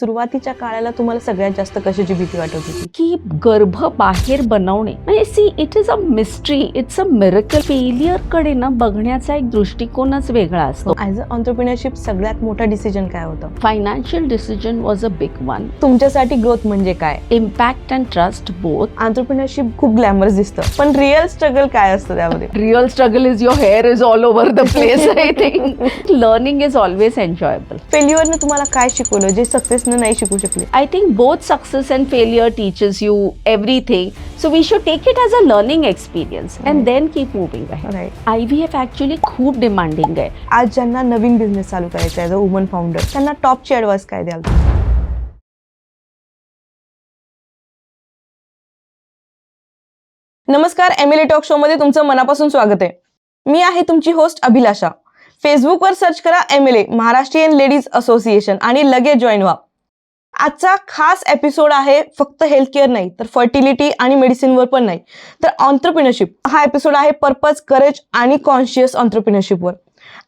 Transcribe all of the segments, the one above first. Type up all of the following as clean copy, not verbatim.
सुरुवातीच्या काळाला तुम्हाला सगळ्यात जास्त कशाची भीती वाटत होती? की गर्भ बाहेर बनवणे म्हणजे see it is a mystery, it's a miracle. फेलियरकडे ना बघण्याचा एक दृष्टिकोनच वेगळा असतो. ॲज अ ऑन्टरप्रिनरशिप सगळ्यात मोठा डिसिजन काय होतं? Financial decision was a big one. तुमच्यासाठी ग्रोथ म्हणजे काय? Impact and trust both. Entrepreneurship खूप ग्लॅमरस दिसतं, पण रिअल स्ट्रगल काय असतं त्यामध्ये? Real struggle is your hair is all over the place. I think learning is always enjoyable. फेल्युअरने तुम्हाला काय शिकवलं जे सक्सेसने नाही शिकू शकले? I think both success and failure teaches you everything. So we should take it as a learning experience and then keep moving ahead. Right. IVF actually खूप demanding आहे. आज ज्यांना नवीन बिझनेस चालू करायचा आहे ॲज अ वुमन फाउंडर, त्यांना टॉपची advice काय द्याल? नमस्कार, एमिली टॉक शो मध्ये तुमचं मनापासून स्वागत आहे. मी आहे तुमची होस्ट अभिलाषा. फेसबुकवर सर्च करा एमएलए महाराष्ट्रीयन लेडीज असोसिएशन आणि लगेच जॉईन व्हा. आजचा खास एपिसोड आहे फक्त हेल्थ केअर नाही तर फर्टिलिटी आणि मेडिसिनवर पण नाही तर ऑन्टरप्रिनरशिप. हा एपिसोड आहे पर्पज, करेज आणि कॉन्शियस ऑन्टरप्रिनरशिपवर.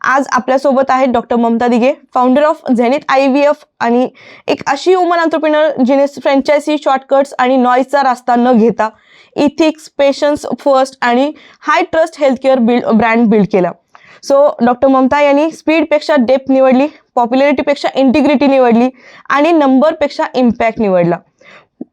आज आपल्यासोबत आहेत doctor Mamata Dighe, founder of Zenith IVF आणि एक अशी वुमन ऑन्टरप्रिनर जिने फ्रँचायझी, शॉर्टकट्स आणि नॉईजचा रास्ता न घेता इथिक्स, पेशन्स फर्स्ट आणि high trust health care brand build केला. सो डॉक्टर ममता यांनी स्पीडपेक्षा डेप्थ निवडली, पॉप्युलॅरिटीपेक्षा इंटिग्रिटी निवडली आणि नंबरपेक्षा इम्पॅक्ट निवडला.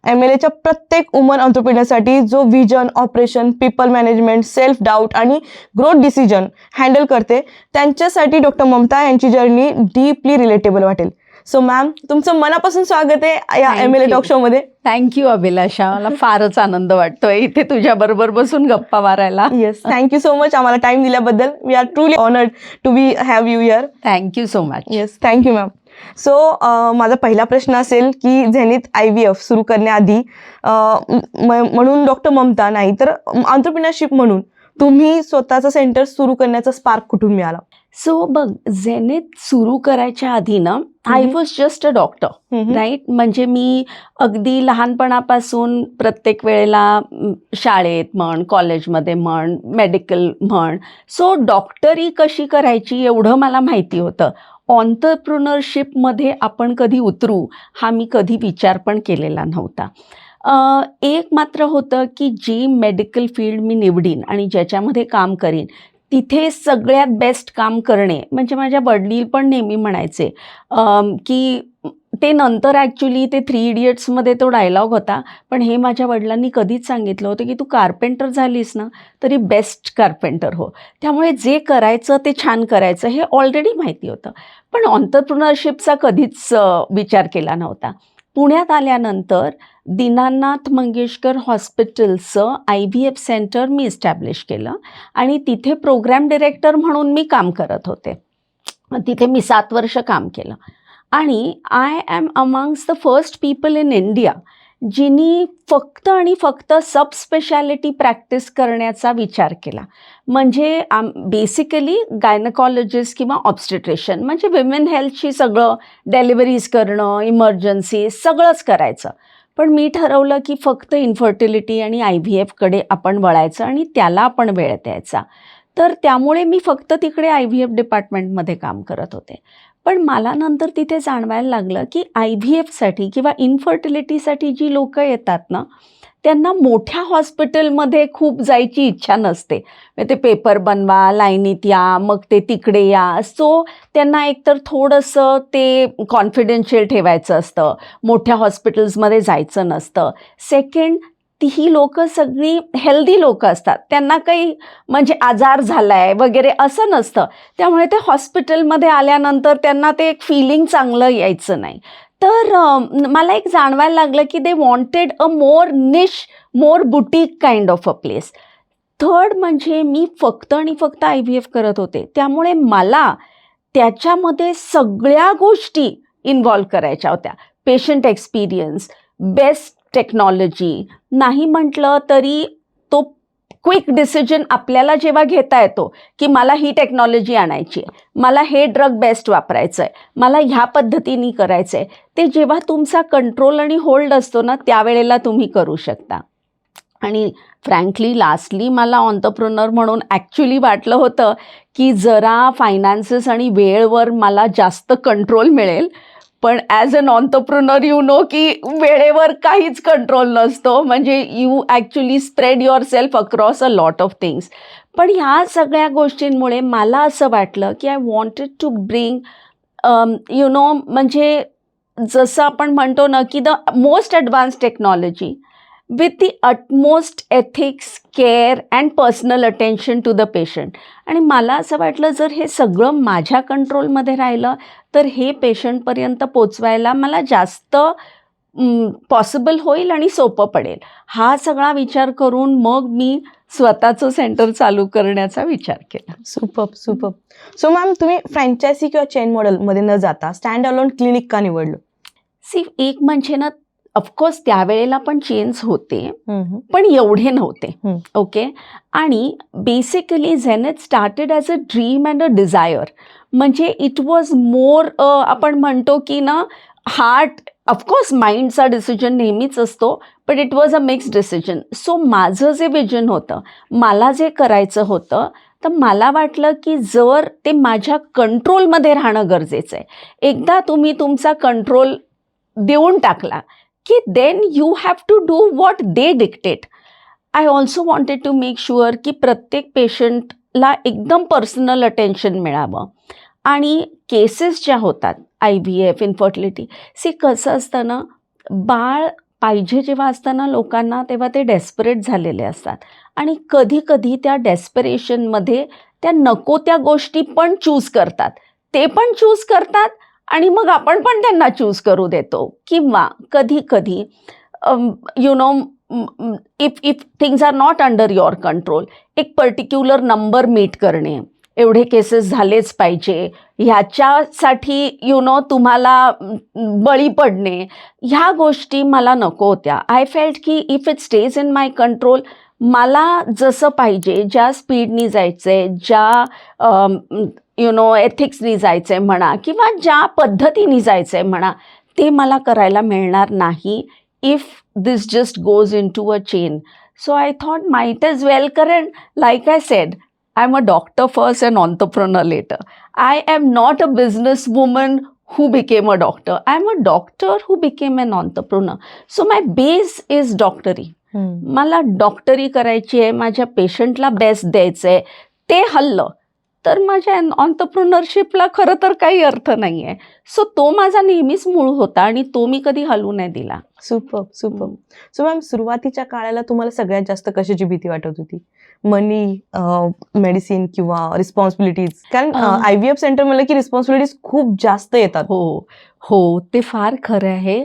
एमएलएच्या प्रत्येक वुमन ऑन्टरप्रिनरसाठी जो vision, operation, people management, self doubt आणि ग्रोथ डिसिजन हँडल करते, त्यांच्यासाठी डॉक्टर ममता यांची जर्नी डीपली रिलेटेबल वाटेल. सो मॅम, तुमचं मनापासून स्वागत आहे या एमएलए टॉक शो मध्ये. थँक्यू अभिलाषा. मला फारच आनंद वाटतोय इथे तुझ्या बरोबर बसून गप्पा मारायला. येस, थँक्यू सो मच आम्हाला टाइम दिल्याबद्दल. We are truly honoured to be have you here. Thank you so much. Yes, thank you ma'am. So माझा पहिला प्रश्न असेल की झेनिथ IVF सुरू करण्याआधी म्हणून डॉक्टर ममता नाही तर ऑन्टरप्रिनरशिप म्हणून तुम्ही स्वतःचं सेंटर सुरू करण्याचा स्पार्क कुठून मिळाला? सो बघ, झेनिथ सुरू करायच्या आधी ना I was just a doctor, right. म्हणजे मी अगदी लहानपणापासून प्रत्येक वेळेला शाळेत म्हण, कॉलेजमध्ये म्हण, मेडिकल म्हण, सो डॉक्टरी कशी करायची एवढं मला माहिती होतं. ऑन्टरप्रिनरशिपमध्ये आपण कधी उतरू हा मी कधी विचार पण केलेला नव्हता. एक मात्र होतं की जी मेडिकल फील्ड मी निवडीन आणि ज्याच्यामध्ये काम करीन तिथे सगळ्यात बेस्ट काम करणे म्हणजे माझ्या वडील पण नेहमी म्हणायचे की ते नंतर ॲक्च्युली ते 3 इडियट्समध्ये तो डायलॉग होता, पण हे माझ्या वडिलांनी कधीच सांगितलं होतं की तू कार्पेंटर झालीस ना तरी बेस्ट कार्पेंटर हो. त्यामुळे जे करायचं ते छान करायचं हे ऑलरेडी माहिती होतं, पण ऑन्टरप्रिनरशिपचा कधीच विचार केला नव्हता. पुण्यात आल्यानंतर दीनानाथ मंगेशकर हॉस्पिटलचं IVF सेंटर मी इस्टॅब्लिश केलं आणि तिथे प्रोग्रॅम डिरेक्टर म्हणून मी काम करत होते. तिथे मी 7 वर्ष काम केलं आणि I am amongst the first people in India जिनी फक्त आणि फक्त सबस्पेशालिटी प्रॅक्टिस करण्याचा विचार केला. म्हणजे बेसिकली गायनकॉलॉजिस्ट किंवा ऑब्स्टेट्रिशियन म्हणजे विमेन हेल्थशी सगळं डेलिव्हरीज करणं, इमर्जन्सी सगळंच करायचं. पण मी ठरवलं की फक्त इन्फर्टिलिटी आणि IVFकडे आपण वळायचं आणि त्याला आपण वेळ द्यायचा. तर त्यामुळे मी फक्त तिकडे IVF डिपार्टमेंटमध्ये काम करत होते. पण मला नंतर तिथे जाणवायला लागलं की IVFसाठी किंवा इन्फर्टिलिटीसाठी जी लोकं येतात ना त्यांना मोठ्या हॉस्पिटलमध्ये खूप जायची इच्छा नसते. ते पेपर बनवा, लाईनीत या, मग ते तिकडे या. सो त्यांना एकतर थोडंसं ते कॉन्फिडेन्शियल ठेवायचं असतं, मोठ्या हॉस्पिटल्समध्ये जायचं नसतं. सेकंड, ही लोकं सगळी हेल्दी लोकं असतात, त्यांना काही म्हणजे आजार झाला आहे वगैरे असं नसतं. त्यामुळे ते हॉस्पिटलमध्ये आल्यानंतर त्यांना ते एक फिलिंग चांगलं यायचं नाही. तर मला एक जाणवायला लागलं की they wanted a more niche, more boutique kind of a place. Third म्हणजे मी फक्त आणि फक्त IVF करत होते, त्यामुळे मला त्याच्यामध्ये सगळ्या गोष्टी इन्व्हॉल्व करायच्या होत्या. पेशंट एक्सपिरियन्स, बेस्ट टेक्नॉलॉजी, नाही म्हटलं तरी तो क्विक डिसिजन आपल्याला जेव्हा घेता येतो की मला ही टेक्नॉलॉजी आणायची आहे, मला हे ड्रग बेस्ट वापरायचं आहे, मला ह्या पद्धतीने करायचं आहे, ते जेव्हा तुमचा कंट्रोल आणि होल्ड असतो ना त्यावेळेला तुम्ही करू शकता. आणि फ्रँकली लास्टली मला ऑन्टरप्रिनर म्हणून ॲक्च्युली वाटलं होतं की जरा फायनान्सेस आणि वेळेवर मला जास्त कंट्रोल मिळेल, पण as an entrepreneur you know की वेळेवर काहीच कंट्रोल नसतो, म्हणजे you actually spread your self across a lot of things. पण ह्या सगळ्या गोष्टींमुळे मला असं वाटलं की I wanted to bring you know, म्हणजे जसं आपण म्हणतो ना की the most advance technology with the utmost ethics, care and personal attention to the patient. आणि मला असं वाटलं जर हे सगळं माझ्या कंट्रोलमध्ये राहिलं तर हे पेशंटपर्यंत पोचवायला मला जास्त पॉसिबल होईल आणि सोपं पडेल. हा सगळा विचार करून मग मी स्वतःचं सेंटर चालू करण्याचा विचार केला. Superb superb. सो मॅम, तुम्ही फ्रँचायझी किंवा चेन मॉडेलमध्ये न जाता स्टँड अलोन क्लिनिक का निवडलं? एक म्हणजे ना, ऑफकोर्स त्यावेळेला पण चेन्स होते, पण एवढे नव्हते. ओके. आणि basically Zenith started as a dream and a desire. म्हणजे इट वॉज मोर, आपण म्हणतो की ना, हार्ट, ऑफकोर्स माइंडचा डिसिजन नेहमीच असतो, but it was a mixed decision. So माझं जे विजन होतं, मला जे करायचं होतं, तर मला वाटलं की जर ते माझ्या कंट्रोलमध्ये राहणं गरजेचं आहे. एकदा तुम्ही तुमचा कंट्रोल देऊन टाकला की then you have to do what they dictate. I also wanted to make sure की प्रत्येक पेशंटला एकदम पर्सनल अटेन्शन मिळावं. आणि केसेस ज्या होतात IVF, इन्फर्टिलिटी, कसं असतं ना, बाळ पाहिजे जेव्हा असतं ना लोकांना, तेव्हा ते डेस्परेट झालेले असतात. आणि कधी कधी त्या डेस्परेशनमध्ये त्या नको त्या गोष्टी पण चूज करतात, ते पण चूज करतात आणि मग आपण पण त्यांना चूज करू देतो. किंवा कधी कधी you know, if things are not under your control, एक पर्टिक्युलर नंबर मीट करणे, एवढे केसेस झालेच पाहिजे, ह्याच्यासाठी यु नो तुम्हाला बळी पडणे, ह्या गोष्टी मला नको होत्या. आय फेल्ट की if it stage in my control, मला जसं पाहिजे, ज्या स्पीडनी जायचं आहे, ज्या यु नो एथिक्सनी जायचं आहे म्हणा, किंवा ज्या पद्धतीने जायचं आहे म्हणा, ते मला करायला मिळणार नाही if this just goes into a chain. So I thought might as well, कारण like I said, I am a doctor first and entrepreneur later. I am not a business woman who became a doctor. I am a doctor who became an entrepreneur. So my base is doctory. मला डॉक्टरी करायची आहे, माझ्या पेशंटला best द्यायचं आहे, ते हल्लं तर माझ्या ऑन्टरप्रेन्योरशिपला खरं तर काही अर्थ नाही आहे. सो तो माझा नेहमीच मूळ होता आणि तो मी कधी हलू नाही दिला. Superb superb. सो मॅम, सुरुवातीच्या काळाला तुम्हाला सगळ्यात जास्त कशाची भीती वाटत होती? मनी, मेडिसिन किंवा रिस्पॉन्सिबिलिटीज? कारण IVF सेंटर म्हणलं की रिस्पॉन्सिबिलिटीज खूप जास्त येतात. हो, ते फार खरं आहे.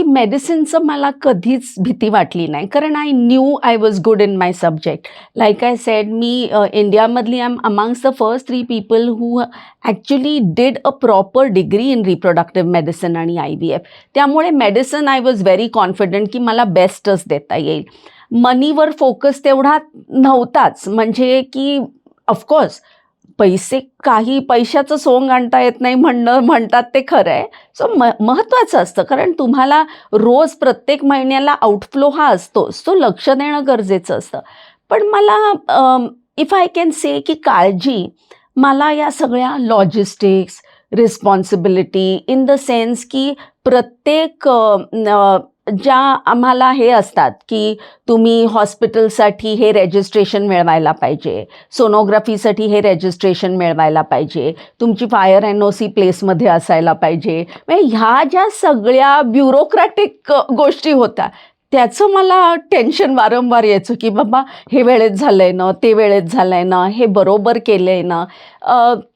मेडिसिनचं मला कधीच भीती वाटली नाही, कारण I knew I was good in my subject. Like I said, मी इंडियामधली I am amongst the first 3 people who actually did a proper degree in reproductive medicine आणि IVF. त्यामुळे medicine I was very confident की मला बेस्टच देता येईल. मनीवर focus तेवढा नव्हताच, म्हणजे की ऑफकोर्स काही पैशाचं सोंग आणता येत नाही म्हणतात ते खरं आहे. सो महत्त्वाचं असतं, कारण तुम्हाला रोज प्रत्येक महिन्याला आउटफ्लो हा असतोच, तो लक्ष देणं गरजेचं असतं. पण मला इफ आय कॅन से की काळजी मला या सगळ्या logistics, responsibility in the sense की प्रत्येक ज्या आम्हाला हे असतात की तुम्ही हॉस्पिटलसाठी हे रजिस्ट्रेशन मिळवायला पाहिजे, सोनोग्राफीसाठी हे रजिस्ट्रेशन मिळवायला पाहिजे, तुमची फायर NOC प्लेसमध्ये असायला पाहिजे, म्हणजे ह्या ज्या सगळ्या ब्युरोक्रॅटिक गोष्टी होत्या, त्याचं मला टेन्शन वारंवार यायचं की बाबा हे वेळेत झालं आहे ना, ते वेळेत झालं आहे ना, हे बरोबर केलं आहे ना.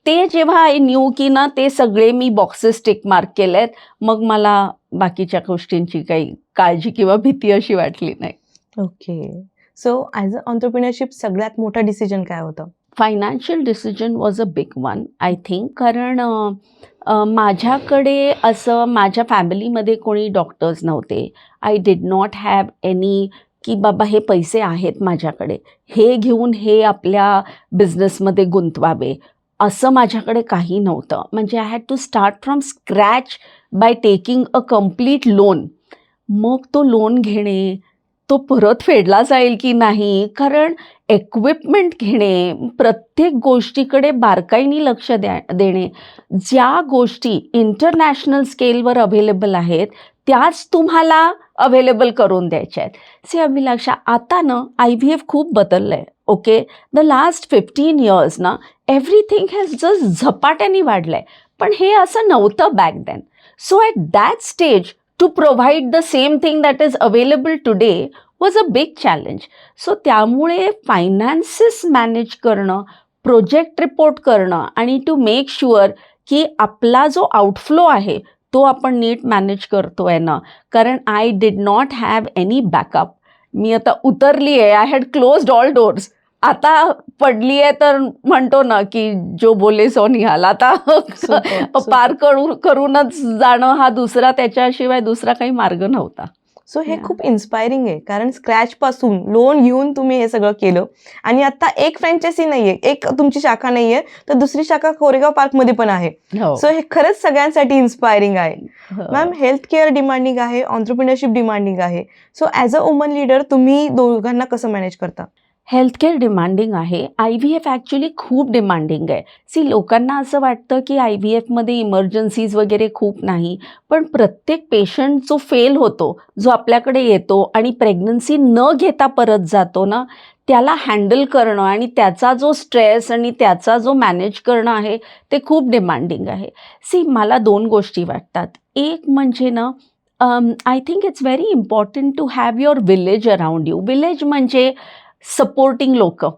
ते जेव्हा आय न्यू की ना ते सगळे मी बॉक्सेस टिक मार्क केले आहेत, मग मला बाकीच्या गोष्टींची काही काळजी किंवा भीती अशी वाटली नाही. Okay. So as a entrepreneurship सगळ्यात मोठा डिसिजन काय होतं? Financial decision was a big one I think, कारण माझ्याकडे असं माझ्या फॅमिलीमध्ये कोणी डॉक्टर्स नव्हते. I did not have any की बाबा हे पैसे आहेत माझ्याकडे, हे घेऊन हे आपल्या बिझनेसमध्ये गुंतवावे, असं माझ्याकडे काही नव्हतं. म्हणजे I had to start from scratch by taking a complete loan. मग तो लोन घेणे, तो परत फेडला जाईल की नाही, कारण इक्विपमेंट घेणे, प्रत्येक गोष्टीकडे बारकाईने लक्ष देणे, ज्या गोष्टी इंटरनॅशनल स्केलवर अवेलेबल आहेत त्याच तुम्हाला अवेलेबल करून द्यायच्या आहेत. सी अभिलाषा, आता ना IVF खूप बदललं आहे. ओके, द लास्ट 15 years ना एव्हरीथिंग हॅज जस्ट झपाट्याने वाढलं आहे. पण हे असं नव्हतं back then. So at that stage to provide the same thing that is available today was a big challenge. So त्यामुळे फायनान्सेस मॅनेज करणं, प्रोजेक्ट रिपोर्ट करणं आणि टू मेक शुअर की आपला जो आउटफ्लो आहे तो आपण नीट मॅनेज करतो आहे ना. कारण I did not have any backup. मी आता उतरली आहे, I had closed all doors. आता पडली आहे तर म्हणतो ना की जो बोले सो निघाल. आता पार करूनच जाणं हा दुसरा, त्याच्याशिवाय दुसरा काही मार्ग नव्हता. सो हे खूप इन्स्पायरिंग आहे, कारण स्क्रॅच पासून लोन घेऊन तुम्ही हे सगळं केलं. आणि आता एक फ्रँचायझी नाहीये, एक तुमची शाखा नाहीये, तर दुसरी शाखा कोरेगाव पार्कमध्ये पण आहे. सो हे खरंच सगळ्यांसाठी इन्स्पायरिंग आहे. मॅम, हेल्थ केअर डिमांडिंग आहे, ऑन्टरप्रिनरशिप डिमांडिंग आहे. So as a woman leader तुम्ही दोघांना कसं मॅनेज करता? हेल्थकेअर डिमांडिंग आहे, IVF ॲक्च्युली खूप डिमांडिंग आहे. सी, लोकांना असं वाटतं की IVFमध्ये इमर्जन्सीज वगैरे खूप नाही, पण प्रत्येक पेशंट जो फेल होतो, जो आपल्याकडे येतो आणि प्रेग्नन्सी न घेता परत जातो ना, त्याला हँडल करणं आणि त्याचा जो स्ट्रेस आणि त्याचा जो मॅनेज करणं आहे ते खूप डिमांडिंग आहे. सी, मला 2 गोष्टी वाटतात. एक म्हणजे ना, I think it's very important to have your village around you. Village म्हणजे सपोर्टिंग लोकं,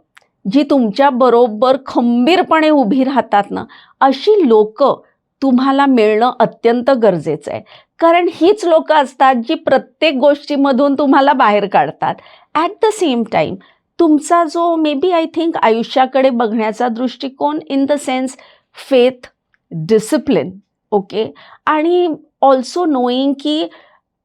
जी तुमच्या बरोबर खंबीरपणे उभी राहतात ना, अशी लोकं तुम्हाला मिळणं अत्यंत गरजेचं आहे. कारण हीच लोकं असतात जी प्रत्येक गोष्टीमधून तुम्हाला बाहेर काढतात. ॲट द सेम टाईम तुमचा जो मे बी आय थिंक आयुष्याकडे बघण्याचा दृष्टिकोन, in the sense faith, discipline, okay, आणि ऑल्सो नोईंग की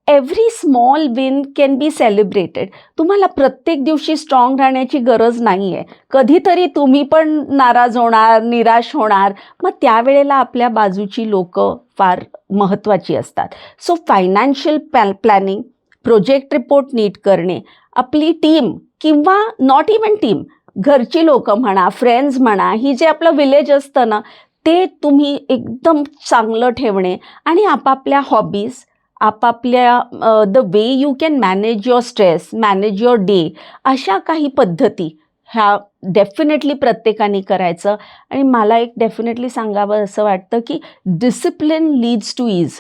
every small win can be celebrated. तुम्हाला प्रत्येक दिवशी स्ट्रॉंग राहण्याची गरज नाही आहे. कधीतरी तुम्ही पण नाराज होणार, निराश होणार, मग त्यावेळेला आपल्या बाजूची लोकं फार महत्त्वाची असतात. So financial planning, project report नीट करणे, आपली टीम किंवा नॉट इवन टीम, घरची लोकं म्हणा, फ्रेंड्स म्हणा, ही जे आपलं विलेज असतं ना, ते तुम्ही एकदम चांगलं ठेवणे आणि आपापल्या हॉबीज, आपापल्या the way you can manage your stress, manage your day, अशा काही पद्धती ह्या डेफिनेटली प्रत्येकाने करायचं. आणि मला एक डेफिनेटली सांगावं असं वाटतं की discipline leads to ease.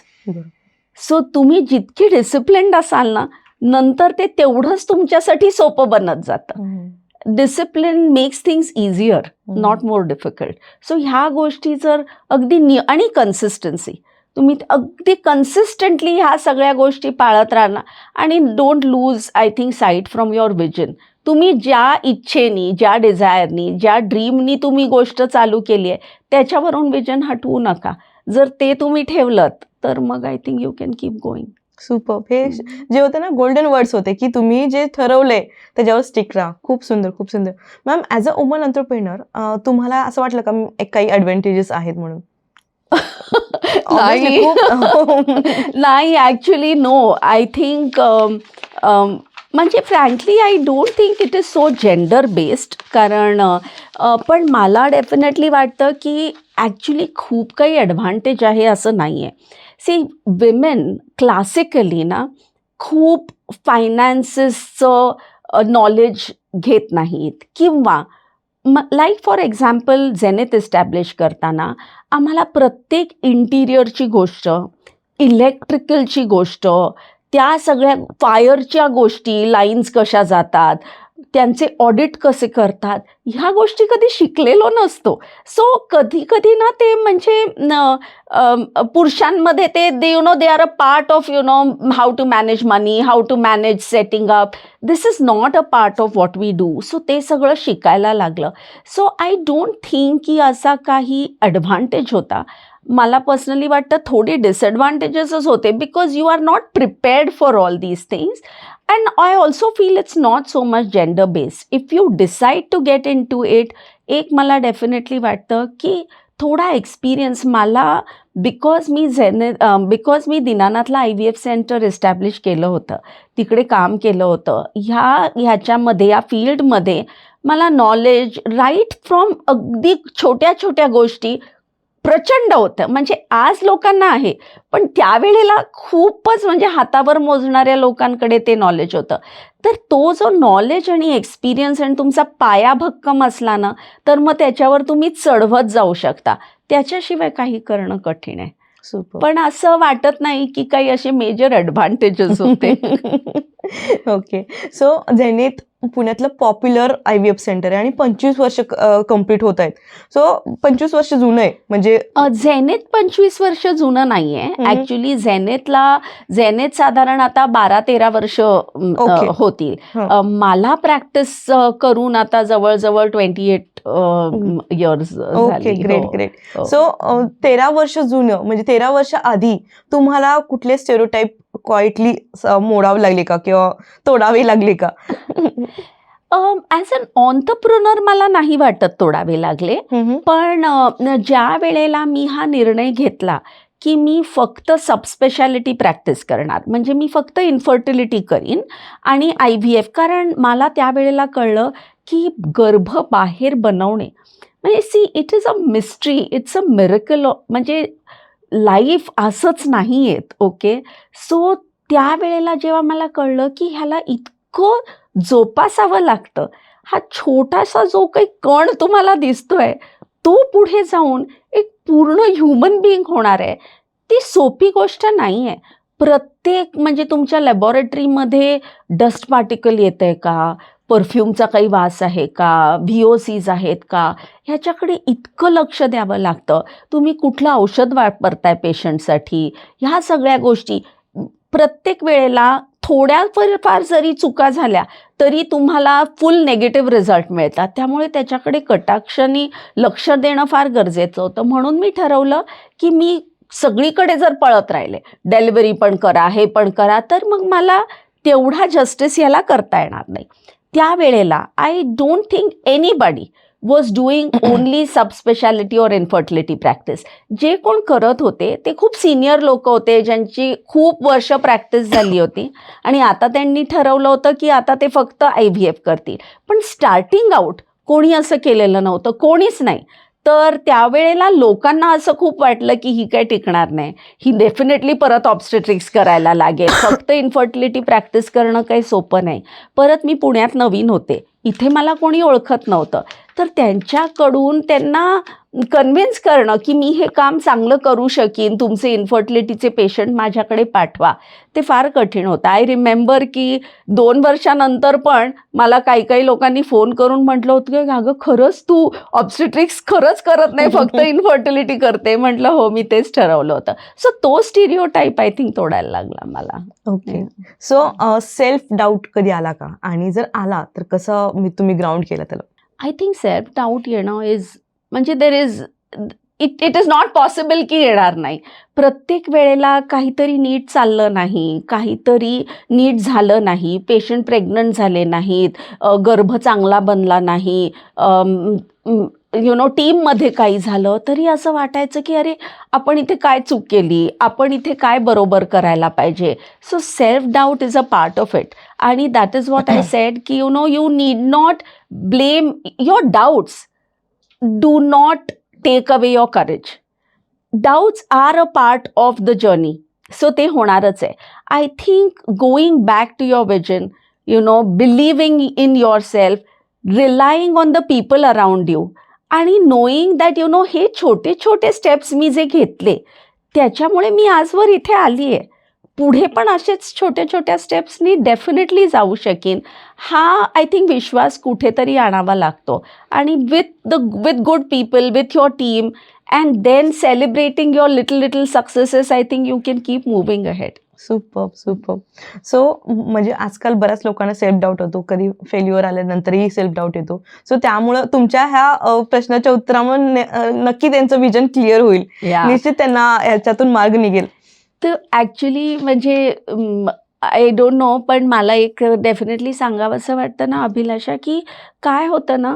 So तुम्ही जितकी डिसिप्लिन्ड असाल ना, नंतर ते तेवढंच तुमच्यासाठी सोपं बनत जातं. Discipline makes things easier, not more difficult. So ह्या गोष्टी जर अगदी आणि कन्सिस्टन्सी, तुम्ही अगदी कन्सिस्टंटली ह्या सगळ्या गोष्टी पाळत राहणार आणि don't lose I think site from your vision. तुम्ही ज्या इच्छेनी, ज्या डिझायरनी, ज्या ड्रीमनी तुम्ही गोष्ट चालू केली आहे त्याच्यावरून विजन हटवू नका. जर ते तुम्ही ठेवलं तर मग I think you can keep going. Super. हे जे होते ना गोल्डन वर्ड्स होते की तुम्ही जे ठरवलंय त्याच्यावर स्टिक राहा. खूप सुंदर, खूप सुंदर. Ma'am, as a woman entrepreneur तुम्हाला असं वाटलं का काही ॲडव्हान्टेजेस आहेत म्हणून? नाही, ॲक्च्युली नो. आय थिंक म्हणजे frankly I don't think it is so gender based. कारण पण मला डेफिनेटली वाटतं की ॲक्च्युली खूप काही ॲडव्हान्टेज आहे असं नाही आहे. सी, विमेन क्लासिकली ना खूप फायनान्सेसचं नॉलेज घेत नाहीत, किंवा like for example Zenith establish करताना आम्हाला प्रत्येक इंटिरियरची गोष्ट, इलेक्ट्रिकलची गोष्ट, त्या सगळ्या फायरच्या गोष्टी, लाईन्स कशा जातात, त्यांचे ऑडिट कसे करतात, ह्या गोष्टी कधी शिकलेलो नसतो. सो कधी कधी ना ते म्हणजे पुरुषांमध्ये ते they are a part of how to manage money, how to manage setting up. This is not a part of what we do. So ते सगळं शिकायला लागलं. सो आय डोंट थिंक की असा काही ॲडव्हान्टेज होता. मला पर्सनली वाटतं थोडे डिसएडव्हान्टेजेसच होते, because you are not prepared for all these things. And I also feel it's not so much gender based. If you decide to get into it, एक मला डेफिनेटली वाटतं की थोडा एक्सपिरियन्स मला, बिकॉज मी दीनानाथला IVF सेंटर इस्टॅब्लिश केलं होतं, तिकडे काम केलं होतं, ह्याच्यामध्ये, या फील्डमध्ये मला नॉलेज राईट फ्रॉम अगदी छोट्या छोट्या गोष्टी प्रचंड होतं. म्हणजे आज लोकांना आहे, पण त्यावेळेला खूपच म्हणजे हातावर मोजणाऱ्या लोकांकडे ते नॉलेज होतं. तर तो जो नॉलेज आणि एक्सपिरियन्स आणि तुमचा पाया भक्कम असला ना, तर मग त्याच्यावर तुम्ही चढवत जाऊ शकता. त्याच्याशिवाय काही करणं कठीण आहे. सुपर. पण असं वाटत नाही की काही असे मेजर ॲडव्हान्टेजेस होते. ओके. सो झेनिथ पुण्यातलं पॉप्युलर IVF सेंटर आहे आणि 25 वर्ष कंप्लीट होत आहेत. सो 25 वर्ष जुनं आहे म्हणजे झेनेथ 25 वर्ष जुनं नाहीये. हम्म. ॲक्च्युली झेनेथ साधारण आता 12-13 वर्ष ओके. होतील. हं. मला प्रॅक्टिस करून आता जवळजवळ 28 इयर्स ओके, झाली. ग्रेट हो, ग्रेट. हो. सो 13 वर्ष जुनं म्हणजे 13 वर्ष आधी तुम्हाला कुठले स्टेरियोटाइप क्वाइटली मोडावे लागले का किंवा तोडावे लागले का? ॲज अन ऑन्टरप्रुनर मला नाही वाटत तोडावे लागले. हम्म. पण ज्या वेळेला मी हा निर्णय घेतला की मी फक्त सबस्पेशालिटी प्रॅक्टिस करणार, म्हणजे मी फक्त इन्फर्टिलिटी करीन आणि IVF, कारण मला त्यावेळेला कळलं की गर्भ बाहेर बनवणे म्हणजे see it is a mystery, it's a miracle. म्हणजे लाईफ असंच नाही येत. ओके. सो त्यावेळेला जेव्हा मला कळलं की ह्याला इतकं जोपासावं लागतं, हा छोटासा जो काही कण तुम्हाला दिसतोय तो पुढे जाऊन एक पूर्ण ह्युमन बिईंग होणार आहे, ती सोपी गोष्ट नाही आहे. प्रत्येक म्हणजे तुमच्या लॅबॉरेटरीमध्ये डस्ट पार्टिकल येत आहे का, परफ्यूमचा काही वास आहे का, VOCs आहेत का, ह्याच्याकडे इतकं लक्ष द्यावं लागतं. तुम्ही कुठलं औषध वापरताय पेशंटसाठी, ह्या सगळ्या गोष्टी प्रत्येक वेळेला थोड्या फार जरी चुका झाल्या तरी तुम्हाला फुल नेगेटिव्ह रिझल्ट मिळतात. त्यामुळे त्याच्याकडे कटाक्षाने लक्ष देणं फार गरजेचं होतं. म्हणून मी ठरवलं की मी सगळीकडे जर पळत राहिले, डिलिव्हरी पण करा, हे पण करा, तर मग मला तेवढा जस्टिस याला करता येणार नाही. त्यावेळेला I don't think anybody was doing only subspecialty or infertility practice. जे कोण करत होते ते खूप सिनियर लोक होते, ज्यांची खूप वर्ष प्रॅक्टिस झाली होती आणि आता त्यांनी ठरवलं होतं की आता ते फक्त IVF करतील. पण स्टार्टिंग आउट कोणी असं केलेलं नव्हतं, कोणीच नाही. तर त्यावेळेला लोकांना असं खूप वाटलं की ही काय टिकणार नाही, ही डेफिनेटली परत ऑब्स्टेट्रिक्स करायला लागेल, फक्त इन्फर्टिलिटी प्रॅक्टिस करणं काही सोपं नाही. परत मी पुण्यात नवीन होते, इथे मला कोणी ओळखत नव्हतं. तर त्यांच्याकडून त्यांना कन्व्हिन्स करणं की मी हे काम चांगलं करू शकीन, तुमचे इन्फर्टिलिटीचे पेशंट माझ्याकडे पाठवा, ते फार कठीण होतं. आय रिमेंबर की 2 वर्षानंतर पण मला काही लोकांनी फोन करून म्हटलं होतं की अगं खरंच तू ऑब्स्टेट्रिक्स खरंच करत नाही, फक्त इन्फर्टिलिटी करते. म्हटलं हो, मी तेच ठरवलं होतं. सो तो स्टिरियोटाईप आय थिंक तोडायला लागला मला. ओके. सो सेल्फ डाऊट कधी आला का आणि जर आला तर कसं तुम्ही ग्राउंड केलं त्याला? आय थिंक सेल्फ डाऊट येणं इज म्हणजे there is it is not possible की येणार नाही. प्रत्येक वेळेला काहीतरी नीट चाललं नाही, काहीतरी नीट झालं नाही, पेशंट प्रेग्नंट झाले नाहीत, गर्भ चांगला बनला नाही, टीममध्ये काही झालं तरी असं वाटायचं की अरे आपण इथे काय चूक केली, आपण इथे काय बरोबर करायला पाहिजे. So self doubt is a part of it. आणि that is what I said की you need not blame your doubts, do not take away your courage. Doubts are a part of the journey, so ते होणारच आहे. I think going back to your vision, believing in yourself, relying on the people around you आणि knowing that हे छोटे छोटे steps मी जे घेतले त्याच्यामुळे मी आजवर इथे आली आहे. पुढे पण असेच छोट्या छोट्या स्टेप्सनी डेफिनेटली जाऊ शकेन, हा आय थिंक विश्वास कुठेतरी आणावा लागतो. आणि with good people, with your team, and then celebrating your little successes, I think you can keep moving ahead. Super. So म्हणजे आजकाल बऱ्याच लोकांना सेल्फ डाऊट होतो, कधी फेल्युअर आल्यानंतरही सेल्फ डाऊट येतो. सो त्यामुळं तुमच्या ह्या प्रश्नाच्या उत्तरामुळे नक्की त्यांचं विजन क्लिअर होईल, निश्चित त्यांना ह्याच्यातून मार्ग निघेल. तर ॲक्च्युली म्हणजे आय डोंट नो, पण मला एक डेफिनेटली सांगावं असं वाटतं ना अभिलाषा, की काय होतं ना,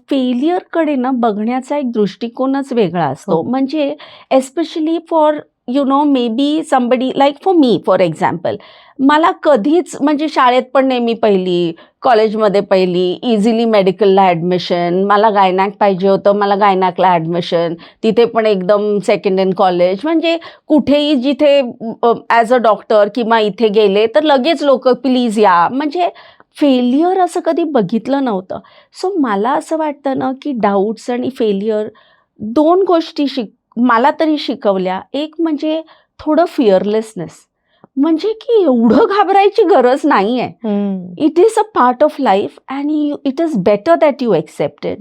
फेलियरकडे ना बघण्याचा एक दृष्टिकोनच वेगळा असतो. म्हणजे especially for you know may be somebody like for me for example, मला कधीच म्हणजे शाळेत पण नेहमी पहिली, कॉलेजमध्ये पहिली, इझिली मेडिकलला ॲडमिशन, मला गायनॅक पाहिजे होतं, मला गायनॅकला ॲडमिशन, तिथे पण एकदम सेकंड इन कॉलेज, म्हणजे कुठेही जिथे ॲज अ डॉक्टर किंवा इथे गेले तर लगेच लोक प्लीज या, म्हणजे फेल्युअर असं कधी बघितलं नव्हतं. सो मला असं वाटतं ना की डाऊट्स आणि फेल्युअर दोन गोष्टी मला तरी शिकवल्या. एक म्हणजे थोडं फिअरलेसनेस, म्हणजे की एवढं घाबरायची गरज नाही आहे. It is a part of life and it is better that you accept it.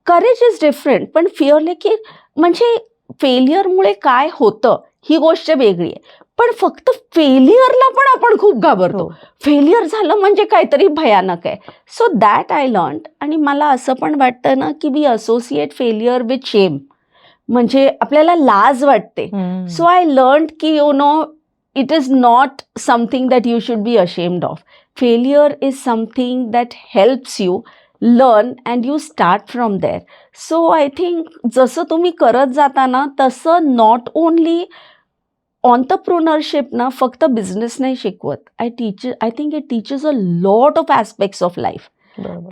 Courage is different, पण फिअरले की म्हणजे फेलियरमुळे काय होतं ही गोष्ट वेगळी आहे, पण फक्त फेलियरला पण आपण खूप घाबरतो. फेलियर झालं म्हणजे काहीतरी भयानक आहे. So that I learn. आणि मला असं पण वाटतं ना की वी असोसिएट फेलियर विथ शेम, म्हणजे आपल्याला लाज वाटते. सो आय लर्न की you know it is not something that you should be ashamed of. Failure is something that helps you learn and you start from there. So I think जसं तुम्ही करत जाता ना तसं not only entrepreneurship ना फक्त business नाही शिकवत. I think it teaches a lot of aspects of life.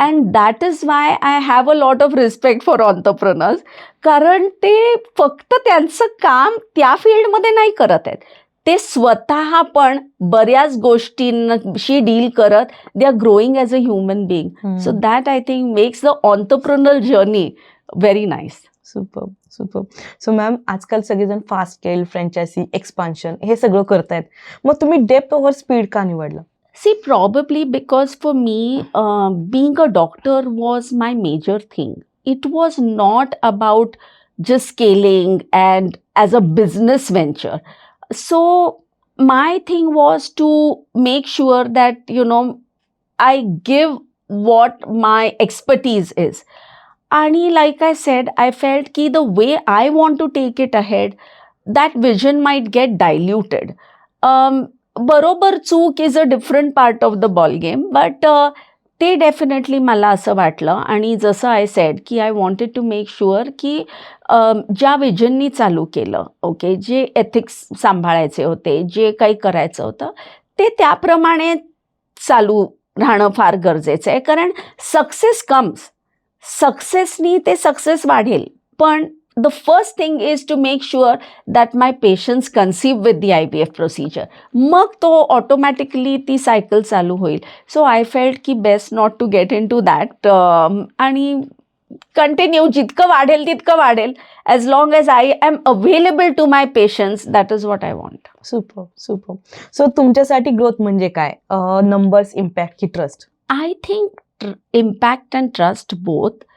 And that is why I have a lot of respect for entrepreneurs. कारण ते फक्त त्यांचं काम त्या फील्डमध्ये नाही करत आहेत, ते स्वतः पण बऱ्याच गोष्टींशी डील करत they are growing as a human being. So that I think makes the entrepreneur journey very nice. Super super. So ma'am, आजकाल सगळेजण फास्ट स्केल, फ्रँचायझी, एक्सपान्शन हे सगळं करतायत, मग तुम्ही डेप्थ ओव्हर स्पीड का निवडलं? See, probably because for me, being a doctor was my major thing. It was not about just scaling and as a business venture. So my thing was to make sure that, you know, I give what my expertise is. And like I said, I felt ki the way I want to take it ahead, that vision might get diluted. बरोबर चूक is a different part of the ball game, but ते definitely मला असं वाटलं. आणि जसं I said की I wanted to make sure की ज्या विजननी चालू केलं, ओके, जे एथिक्स सांभाळायचे होते, जे काही करायचं होतं ते त्याप्रमाणे चालू राहणं फार गरजेचं आहे. कारण सक्सेस कम्स, सक्सेसनी ते सक्सेस वाढेल, पण the first thing is to make sure that my patients conceive with the IVF procedure. मग तो ऑटोमॅटिकली ती सायकल चालू होईल. सो आय फेल्ट की best not to get into that, आणि कंटिन्यू जितकं वाढेल तितकं वाढेल, as long as I am available to my patients. That is what I want. Super super. So तुमच्यासाठी ग्रोथ म्हणजे काय? नंबर्स, इम्पॅक्ट की trust? I think impact and trust both.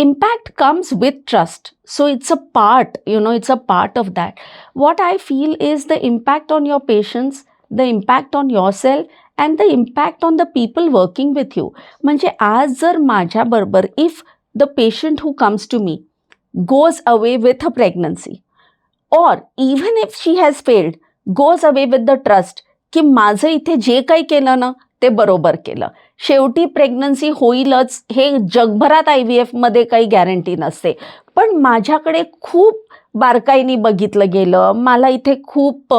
Impact comes with trust, so it's a part, you know, it's a part of that. What I feel is the impact on your patients, the impact on yourself, and the impact on the people working with you. म्हणजे आज जर माझ्या बरोबर if the patient who comes to me goes away with a pregnancy, or even if she has failed, goes away with the trust की माझं इथे जे काही केलं ना ते बरोबर केलं, शेवटी प्रेग्नन्सी होईलच हे जगभरात IVF मध्ये काही गॅरंटी नसते, पण माझ्याकडे खूप बारकाईने बघितलं गेलं, मला इथे खूप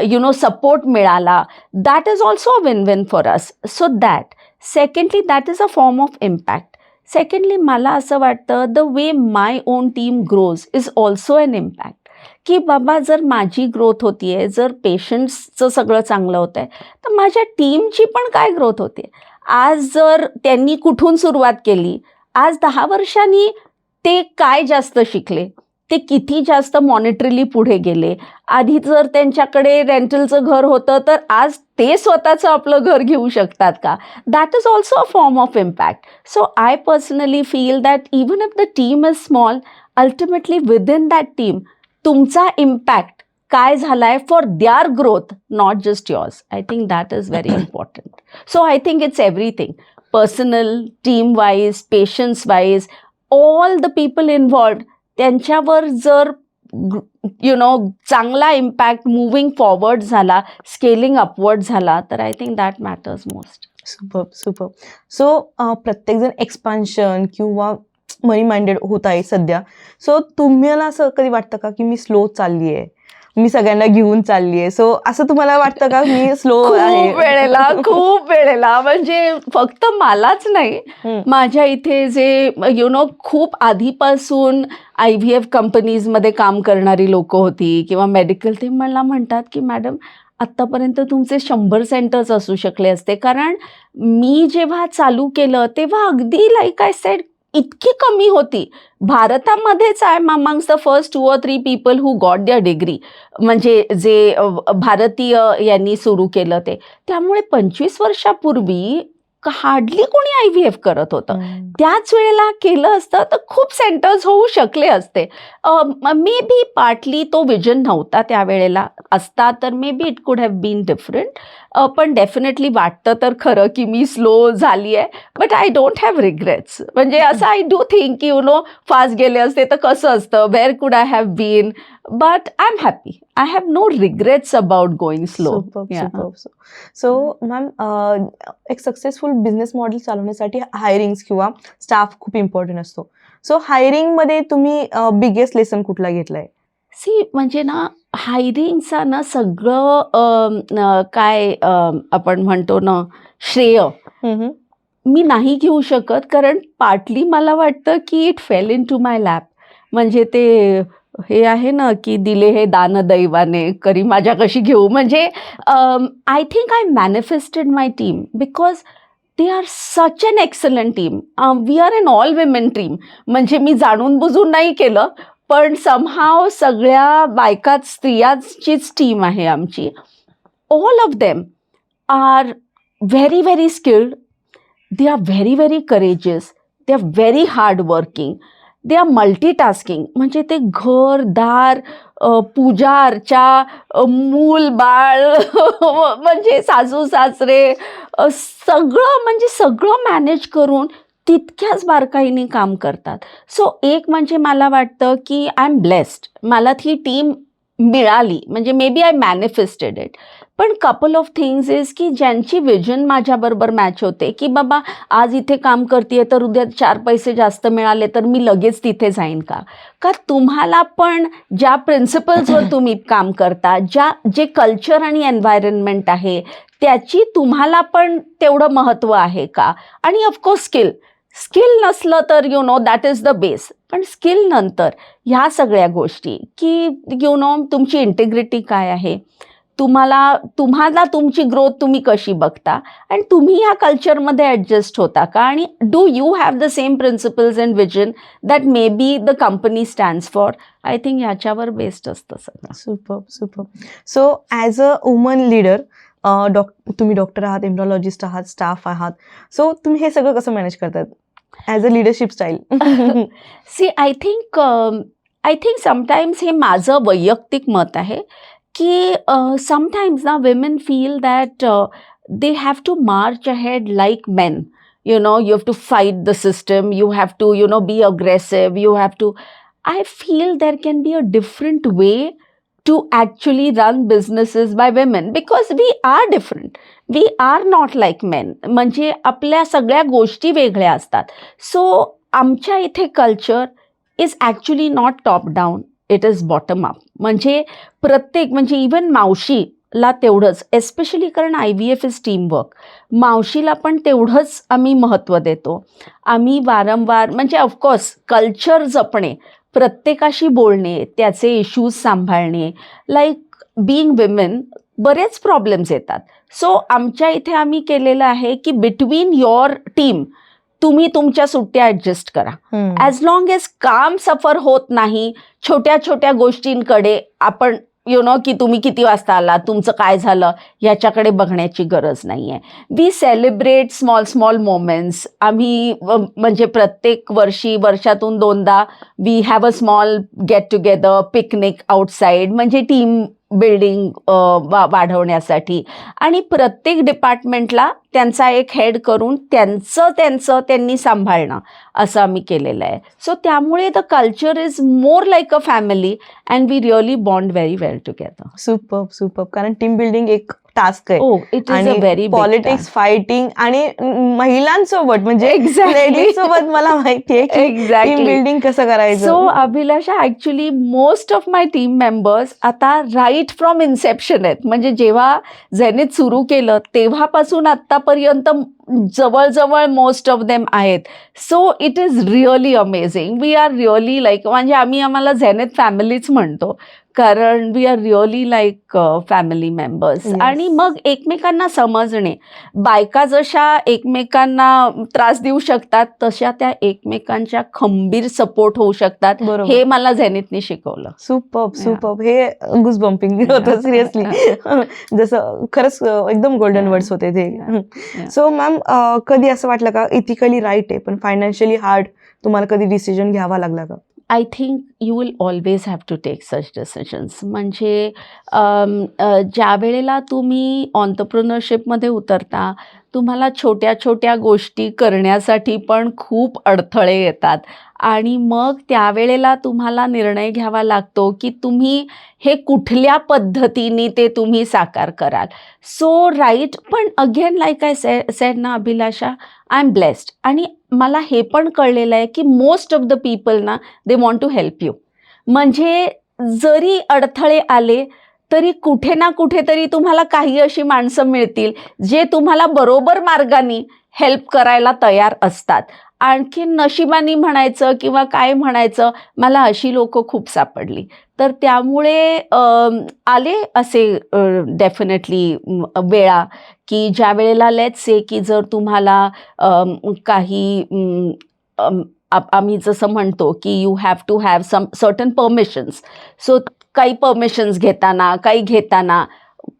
यु नो सपोर्ट मिळाला, that is also a win win for us. So that secondly that is a form of impact. Secondly मला असं वाटतं the way my on team grows is also an impact. की बाबा जर माझी growth होती आहे, जर पेशंट्सचं सगळं चांगलं होतं आहे, तर माझ्या टीमची पण काय ग्रोथ होते. आज जर त्यांनी कुठून सुरुवात केली, आज 10 वर्षांनी ते काय जास्त शिकले, ते किती जास्त मॉनिटरीली पुढे गेले. आधी जर त्यांच्याकडे रेंटलचं घर होतं तर आज ते स्वतःचं आपलं घर घेऊ शकतात का. That is also a form of impact. So I personally feel that even if the team is small, ultimately within that team तुमचा इम्पॅक्ट काय झालाय for their growth, not just yours. I think that is very important. So I think it's everything, personal, team wise, patience wise, all the people involved, त्यांच्यावर जर you know चांगला impact moving forward झाला, scaling upward झाला, तर I think that matters most. Super super. So प्रत्येकजण expansion किंवा मनी minded होत आहे सध्या. सो तुम्हाला असं कधी वाटतं का की मी स्लो चालली आहे, मी सगळ्यांना घेऊन चालली आहे, सो असं तुम्हाला वाटतं का मी स्लो आहे? खूप वेळेला म्हणजे फक्त मलाच नाही, माझ्या इथे जे खूप आधीपासून IVF कंपनीजमध्ये काम करणारी लोक होती किंवा मेडिकल, ते मला म्हणतात की मॅडम आत्तापर्यंत तुमचे 100 सेंटर्स असू शकले असते, कारण मी जेव्हा चालू केलं तेव्हा अगदी लाईक आय सेड इतकी कमी होती. भारतामध्येच I am amongst the first 2 or 3 people who got their degree, म्हणजे जे भारतीय यांनी सुरू केलं ते. त्यामुळे 25 वर्षापूर्वी हार्डली कोणी IVF करत होतं. त्याच वेळेला केलं असतं तर खूप सेंटर्स होऊ शकले असते. मे बी पार्टली तो विजन नव्हता त्यावेळेला, असता तर maybe it could have been different. पण डेफिनेटली वाटतं तर खरं की मी स्लो झाली आहे, but I don't have regrets. म्हणजे असं आय डू थिंक की फास्ट गेले असते तर कसं असतं, where could I have been, but I am happy. I have no regrets about going slow. So ma'am, एक सक्सेसफुल बिझनेस मॉडेल चालवण्यासाठी हायरिंग किंवा स्टाफ खूप इम्पॉर्टंट असतो. सो हायरिंगमध्ये तुम्ही बिगेस्ट लेसन कुठला घेतलाय? म्हणजे ना हायरिंगचा ना सगळं काय आपण म्हणतो ना श्रेय मी नाही घेऊ शकत, कारण पार्टली मला वाटतं की it fell into my lap. म्हणजे ते हे आहे ना की दिले हे दान दैवाने, करी माझ्या कशी घेऊ. म्हणजे I think I manifested my team because they are such an excellent team. We are an all women team. म्हणजे मी जाणून बुजून नाही केलं, पण समहाव सगळ्या बायकाच, स्त्रियांचीच टीम आहे आमची. All of them are very very skilled. they are very very courageous, they are very hard working, they are multitasking. म्हणजे ते घर दार, पूजा अर्चा, मूल बाळ म्हणजे सासू सासरे, सगळं म्हणजे सगळं मॅनेज करून तितक्याच बारकाईने काम करतात. सो एक म्हणजे मला वाटतं की आय एम ब्लेस्ड, मला ती टीम मिळाली. म्हणजे maybe I manifested it. पण कपल ऑफ थिंग्स इज की ज्यांची विजन माझ्याबरोबर मॅच होते, की बाबा आज इथे काम करते तर उद्या 4 पैसे जास्त मिळाले तर मी लगेच तिथे जाईन का? का तुम्हाला पण ज्या प्रिन्सिपल्सवर तुम्ही काम करता, जे कल्चर आणि एन्व्हायरमेंट आहे त्याची तुम्हाला पण तेवढं महत्त्व आहे का? आणि ऑफकोर्स स्किल नसलं तर दॅट इज द बेस. पण स्किल नंतर ह्या सगळ्या गोष्टी की तुमची इंटिग्रिटी काय आहे, तुम्हाला तुमची ग्रोथ तुम्ही कशी बघता, आणि तुम्ही ह्या कल्चरमध्ये ॲडजस्ट होता का, आणि do you have the same principles and vision that may be the company stands for. I think ह्याच्यावर बेस्ड असतं सगळं. Super. So as a woman leader, तुम्ही डॉक्टर आहात, एम्ब्रॉलॉजिस्ट आहात, स्टाफ आहात, सो तुम्ही हे सगळं कसं मॅनेज करतात as a leadership style? I think sometimes हे माझं वैयक्तिक मत आहे की समटाईम्स ना women feel that they have to march ahead like men. You have to fight the system, you have to be aggressive, you have to. I feel there can be a different way to actually run businesses by women because we are different. We are not like men. म्हणजे आपल्या सगळ्या गोष्टी वेगळ्या असतात. So आमच्या इथे culture is actually not top down, it is bottom up. म्हणजे प्रत्येक, म्हणजे इवन मावशीला तेवढंच, एस्पेशली कारण IVF इज टीमवर्क, मावशीला पण तेवढंच आम्ही महत्त्व देतो. आम्ही वारंवार, म्हणजे ऑफकोर्स कल्चर जपणे, प्रत्येकाशी बोलणे, त्याचे इश्यूज सांभाळणे, लाईक बीइंग विमेन बरेच प्रॉब्लेम्स येतात. सो आमच्या इथे आम्ही केलेलं आहे की बिटवीन युअर टीम तुम्ही तुमच्या सुट्ट्या ॲडजस्ट करा. ॲज लॉंग एज काम सफर होत नाही, छोट्या छोट्या गोष्टींकडे आपण की तुम्ही किती वाजता आला, तुमचं काय झालं, ह्याच्याकडे बघण्याची गरज नाही आहे. We celebrate small moments. आम्ही म्हणजे प्रत्येक वर्षातून 2दा we have a small get together, picnic outside, म्हणजे टीम बिल्डिंग वाढवण्यासाठी. आणि प्रत्येक डिपार्टमेंटला त्यांचा एक हेड करून त्यांनी सांभाळणं, असं आम्ही केलेलं आहे. सो त्यामुळे the culture is more like a family and we really bond very well together. Super. कारण टीम बिल्डिंग एक टास्क आहे. Oh, it is a आणि very big पॉलिटिक्स, फायटिंग आणि महिलांसोबत म्हणजे Exactly. लेडीज सोबत मला माहितीये की टीम Exactly. बिल्डिंग कसं करायचं. So Abhilasha, actually most of my team members आता राईट फ्रॉम इन्सेप्शन आहेत. म्हणजे जेव्हा झेनिथ सुरू केलं तेव्हापासून आत्तापर्यंत जवळजवळ मोस्ट ऑफ देम आहेत. So it is really amazing. We are really like, म्हणजे आम्हाला झेनिथ फॅमिलीच म्हणतो, कारण we are really like family members. Yes. आणि मग एकमेकांना समजणे, बायका जशा एकमेकांना त्रास देऊ शकतात तशा त्या एकमेकांच्या खंबीर सपोर्ट होऊ शकतात. बरोबर. हे मला झेनिथने शिकवलं. सुपर्ब. हे गुज बम्पिंग होतं सिरियसली. जसं खरंच एकदम गोल्डन वर्ड्स होते ते. Yeah. सो मॅम, कधी असं वाटलं का इथिकली राईट आहे पण फायनान्शियली हार्ड, तुम्हाला कधी डिसिजन घ्यावा लागला का? I think you will always have to take such decisions. म्हणजे ज्या वेळेला तुम्ही ऑन्टरप्रिनरशिपमध्ये उतरता, तुम्हाला छोट्या छोट्या गोष्टी करण्यासाठी पण खूप अडथळे येतात आणि मग त्यावेळेला तुम्हाला निर्णय घ्यावा लागतो की तुम्ही हे कुठल्या पद्धतीने ते तुम्ही साकार कराल. सो राईट, पण अगेन लाईक आय सेड ना अभिलाषा, आय एम ब्लेस्ड. आणि मला हे पण कळलेलं आहे की मोस्ट ऑफ द पीपल ना, they want to help you. म्हणजे जरी अडथळे आले तरी कुठे ना कुठेतरी तुम्हाला काही अशी माणसं मिळतील जे तुम्हाला बरोबर मार्गाने हेल्प करायला तयार असतात. आणखी नशिबानी म्हणायचं किंवा काय म्हणायचं, मला अशी लोक खूप सापडली. तर त्यामुळे आले असे डेफिनेटली वेळा की ज्या वेळेला लेट्स से की जर तुम्हाला काही आम्ही जसं म्हणतो की you have to have some certain permissions. So काही परमिशन्स घेताना, काही घेताना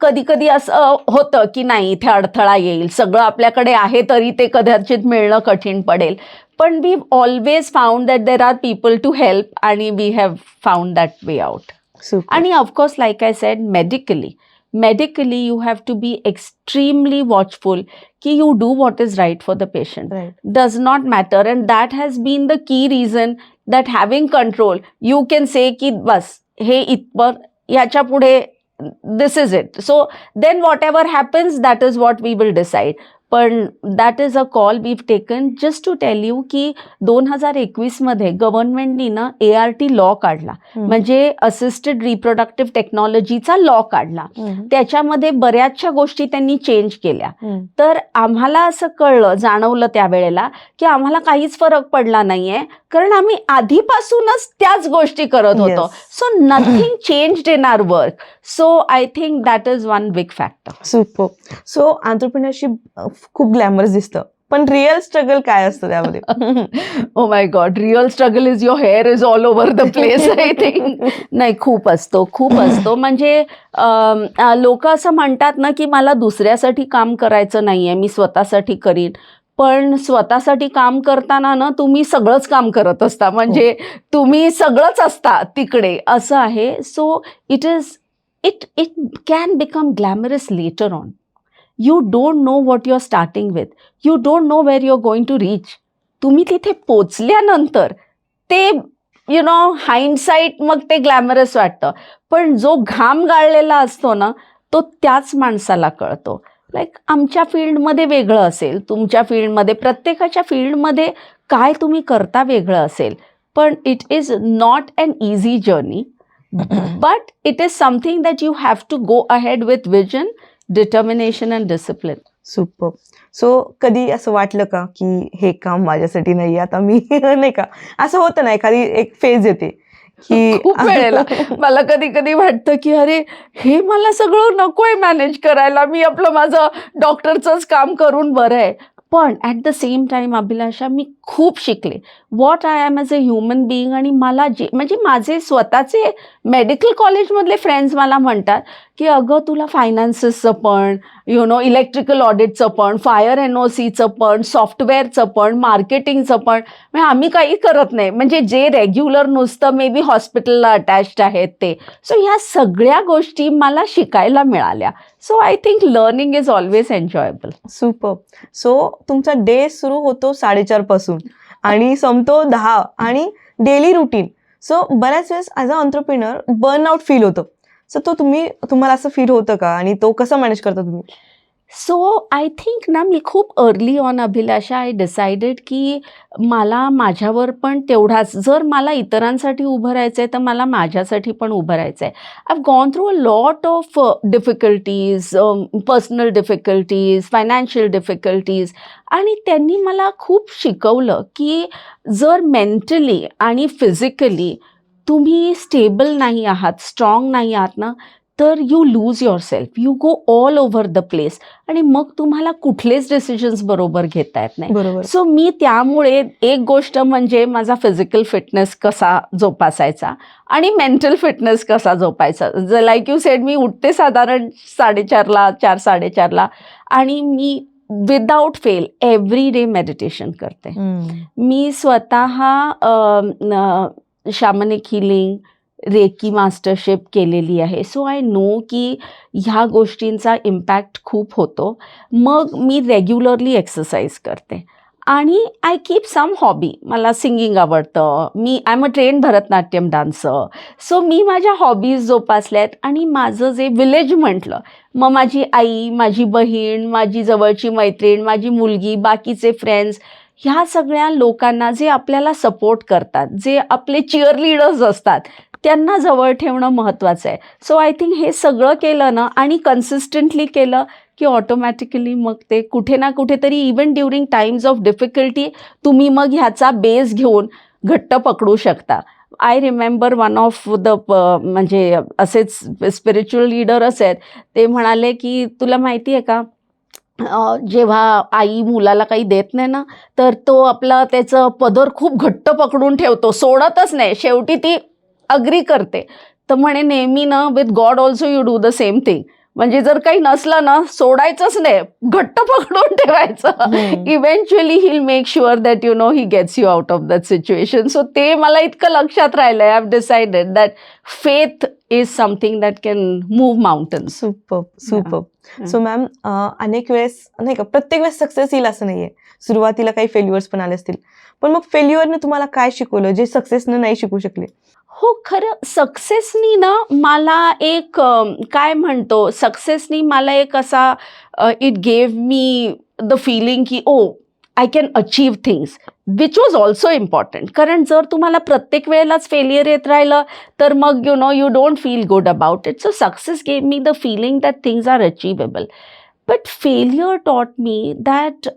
कधी कधी असं होतं की नाही, इथे अडथळा येईल, सगळं आपल्याकडे आहे तरी ते कदाचित मिळणं कठीण पडेल. पण we always found that there are people to help आणि we have found that way out. आणि of course like I said, medically you have to be extremely watchful ki you do what is right for the patient. Right. Does not matter, and that has been the key reason that having control, you can say ki bas he itpar yacha pude this is it. So then whatever happens, that is what we will decide. पण that is a call we've taken. Just to tell you की 2021मध्ये गव्हर्नमेंटनी ना ART law काढला, म्हणजे assisted reproductive टेक्नॉलॉजीचा law काढला. त्याच्यामध्ये बऱ्याचशा गोष्टी त्यांनी चेंज केल्या. तर आम्हाला असं कळलं, जाणवलं त्यावेळेला की आम्हाला काहीच फरक पडला नाहीये, कारण आम्ही आधीपासूनच त्याच गोष्टी करत होतो. So nothing changed in our work. So I think that is one big factor. Super. So entrepreneurship खूप ग्लॅमरस दिसतं, पण रिअल स्ट्रगल काय असतं त्यामध्ये? Oh my God, real struggle is your hair is all over the place. I think नाही, खूप असतो. म्हणजे लोक असं म्हणतात ना की मला दुसऱ्यासाठी काम करायचं नाहीये, मी स्वतःसाठी करीन. पण स्वतःसाठी काम करताना ना तुम्ही सगळंच काम करत असता, म्हणजे तुम्ही सगळंच असता तिकडे, असं आहे. So it can become glamorous later on. You don't know what you're starting with. You don't know where you're going to reach. तुम्ही तिथे पोचल्यानंतर ते हाइंडसाइट मग ते ग्लॅमरस वाटतं, पण जो घाम गाळलेला असतो ना तो त्याच माणसाला कळतो. लाईक आमच्या फील्डमध्ये वेगळं असेल, तुमच्या फील्डमध्ये, प्रत्येकाच्या फील्डमध्ये काय तुम्ही करता वेगळं असेल, पण it is not an easy journey. But it is something that you have to go ahead with vision, determination and discipline. Super. So कधी असं वाटलं का की हे काम माझ्यासाठी नाही, आता मी नाही का, असं होतं ना, एखादी एक फेज येते की खूप वेळेला मला कधी कधी वाटतं की अरे हे मला सगळं नकोय मॅनेज करायला, मी आपलं माझं डॉक्टरचंच काम करून बरं आहे. पण at the same time Abhilasha, मी खूप शिकले what I am as a human being. आणि मला म्हणजे माझे स्वतःचे मेडिकल कॉलेजमधले फ्रेंड्स मला म्हणतात की अगं तुला फायनान्सेसचं पण, इलेक्ट्रिकल ऑडिटचं पण, फायर NOCचं पण, सॉफ्टवेअरचं पण, मार्केटिंगचं पण, म्हणजे आम्ही काही करत नाही, म्हणजे जे रेग्युलर नुसतं मे बी हॉस्पिटलला अटॅच्ड आहेत ते. सो ह्या सगळ्या गोष्टी मला शिकायला मिळाल्या. So I think learning is always enjoyable. Super. So तुमचा डे सुरू होतो 4:30 पासून आणि संपतो 10, आणि डेली रुटीन. सो बऱ्याच वेळेस as a entrepreneur burnout feel होतं. सो तो तुम्हाला असं फील होतं का आणि तो कसं मॅनेज करता तुम्ही? सो आय थिंक ना मी खूप early on Abhilasha I decided की मला माझ्यावर पण तेवढाच, जर मला इतरांसाठी उभं राहायचं आहे तर मला माझ्यासाठी पण उभं राहायचं आहे. I have gone through a lot of difficulties, personal difficulties, financial difficulties, आणि त्यांनी मला खूप शिकवलं की जर मेंटली आणि फिजिकली तुम्ही स्टेबल नाही आहात, स्ट्रॉंग नाही आहात ना, तर you lose your self, you go all over the place, आणि मग तुम्हाला कुठलेच डिसिजन्स बरोबर घेता येत नाही. बरोबर. सो मी त्यामुळे एक गोष्ट म्हणजे माझा फिजिकल फिटनेस कसा जोपासायचा आणि मेंटल फिटनेस कसा जोपायचा. लाईक यू सेड, मी उठते साधारण 4:30ला, 4-4:30ला, आणि me without fail every day meditation करते. मी स्वतः शामनिक हिलिंग, रेकी मास्टरशिप केलेली आहे. सो आय नो की ह्या गोष्टींचा इम्पॅक्ट खूप होतो. मग मी रेग्युलरली एक्सरसाइज करते आणि आय कीप सम हॉबी. मला सिंगिंग आवडतं, I am a train Bharatanatyam dancer. So मी माझ्या हॉबीज जोपासल्या आहेत. आणि माझं जे विलेज म्हटलं, मग माझी आई, माझी बहीण, माझी जवळची मैत्रीण, माझी मुलगी, बाकीचे फ्रेंड्स, ह्या सगळ्या लोकांना जे आपल्याला सपोर्ट करतात, जे आपले चिअरलीडर्स असतात, त्यांना जवळ ठेवणं महत्त्वाचं आहे. सो आय थिंक हे सगळं केलं ना आणि कन्सिस्टंटली केलं की ऑटोमॅटिकली मग ते कुठे ना कुठेतरी even during times of difficulty तुम्ही मग ह्याचा बेस घेऊन घट्ट पकडू शकता. I remember one of the म्हणजे असेच स्पिरिच्युअल लीडरच आहेत, ते म्हणाले की तुला माहिती आहे का, जेव्हा आई मुलाला काही देत नाही ना, तर तो आपला त्याचं पदर खूप घट्ट पकडून ठेवतो, सोडतच नाही, शेवटी ती अग्री करते. तर म्हणे नेहमी ना with God also you do the same thing. म्हणजे जर काही नसलं ना, सोडायचंच नाही, घट्ट पकडून ठेवायचं. Eventually he will make sure that he gets you out of that situation. So ते मला इतकं लक्षात राहिलं. I have decided that faith is something that can move mountains. Super. So ma'am, अनेक वेळेस नाही का, प्रत्येक वेळेस सक्सेस येईल असं नाहीये. सुरुवातीला काही फेल्युअर्स पण आले असतील, पण मग फेल्युअरने तुम्हाला काय शिकवलं जे सक्सेसने नाही शिकू शकले? हो, खरं सक्सेसनी ना मला एक काय म्हणतो, सक्सेसनी मला एक असा it gave me the feeling की I can achieve things, which was also important. कारण जर तुम्हाला प्रत्येक वेळेलाच फेलियर येत राहिलं तर मग you don't feel good about it. So success gave me the feeling that things are achievable. But failure taught me that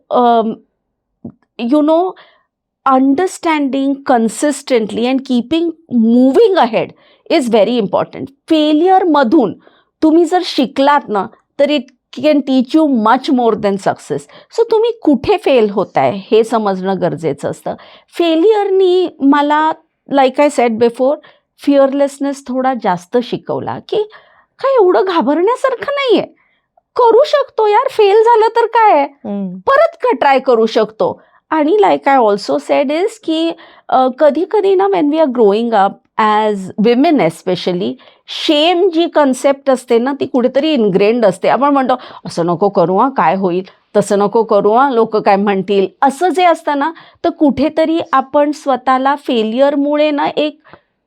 understanding consistently and keeping moving ahead is very important. Failure मधून तुम्ही जर शिकलात ना, तर it can teach you much more than success. So तुम्ही कुठे fail होताय हे समजणं गरजेचं असतं. फेलियरनी मला, like I sed before, fearlessness थोडा जास्त शिकवला की काय एवढं घाबरण्यासारखं नाहीये, करू शकतो यार, फेल झालं तर काय आहे, परत ट्राय करू शकतो. आणि like I also said is की कधी कधी ना when we are growing up as women especially, shame जी कन्सेप्ट असते ना ती कुठेतरी इनग्रेंड असते. आपण म्हणतो असं नको करू हां, काय होईल, तसं नको करू हां, लोक काय म्हणतील, असं जे असतं ना, तर कुठेतरी आपण स्वतःला फेलियरमुळे ना एक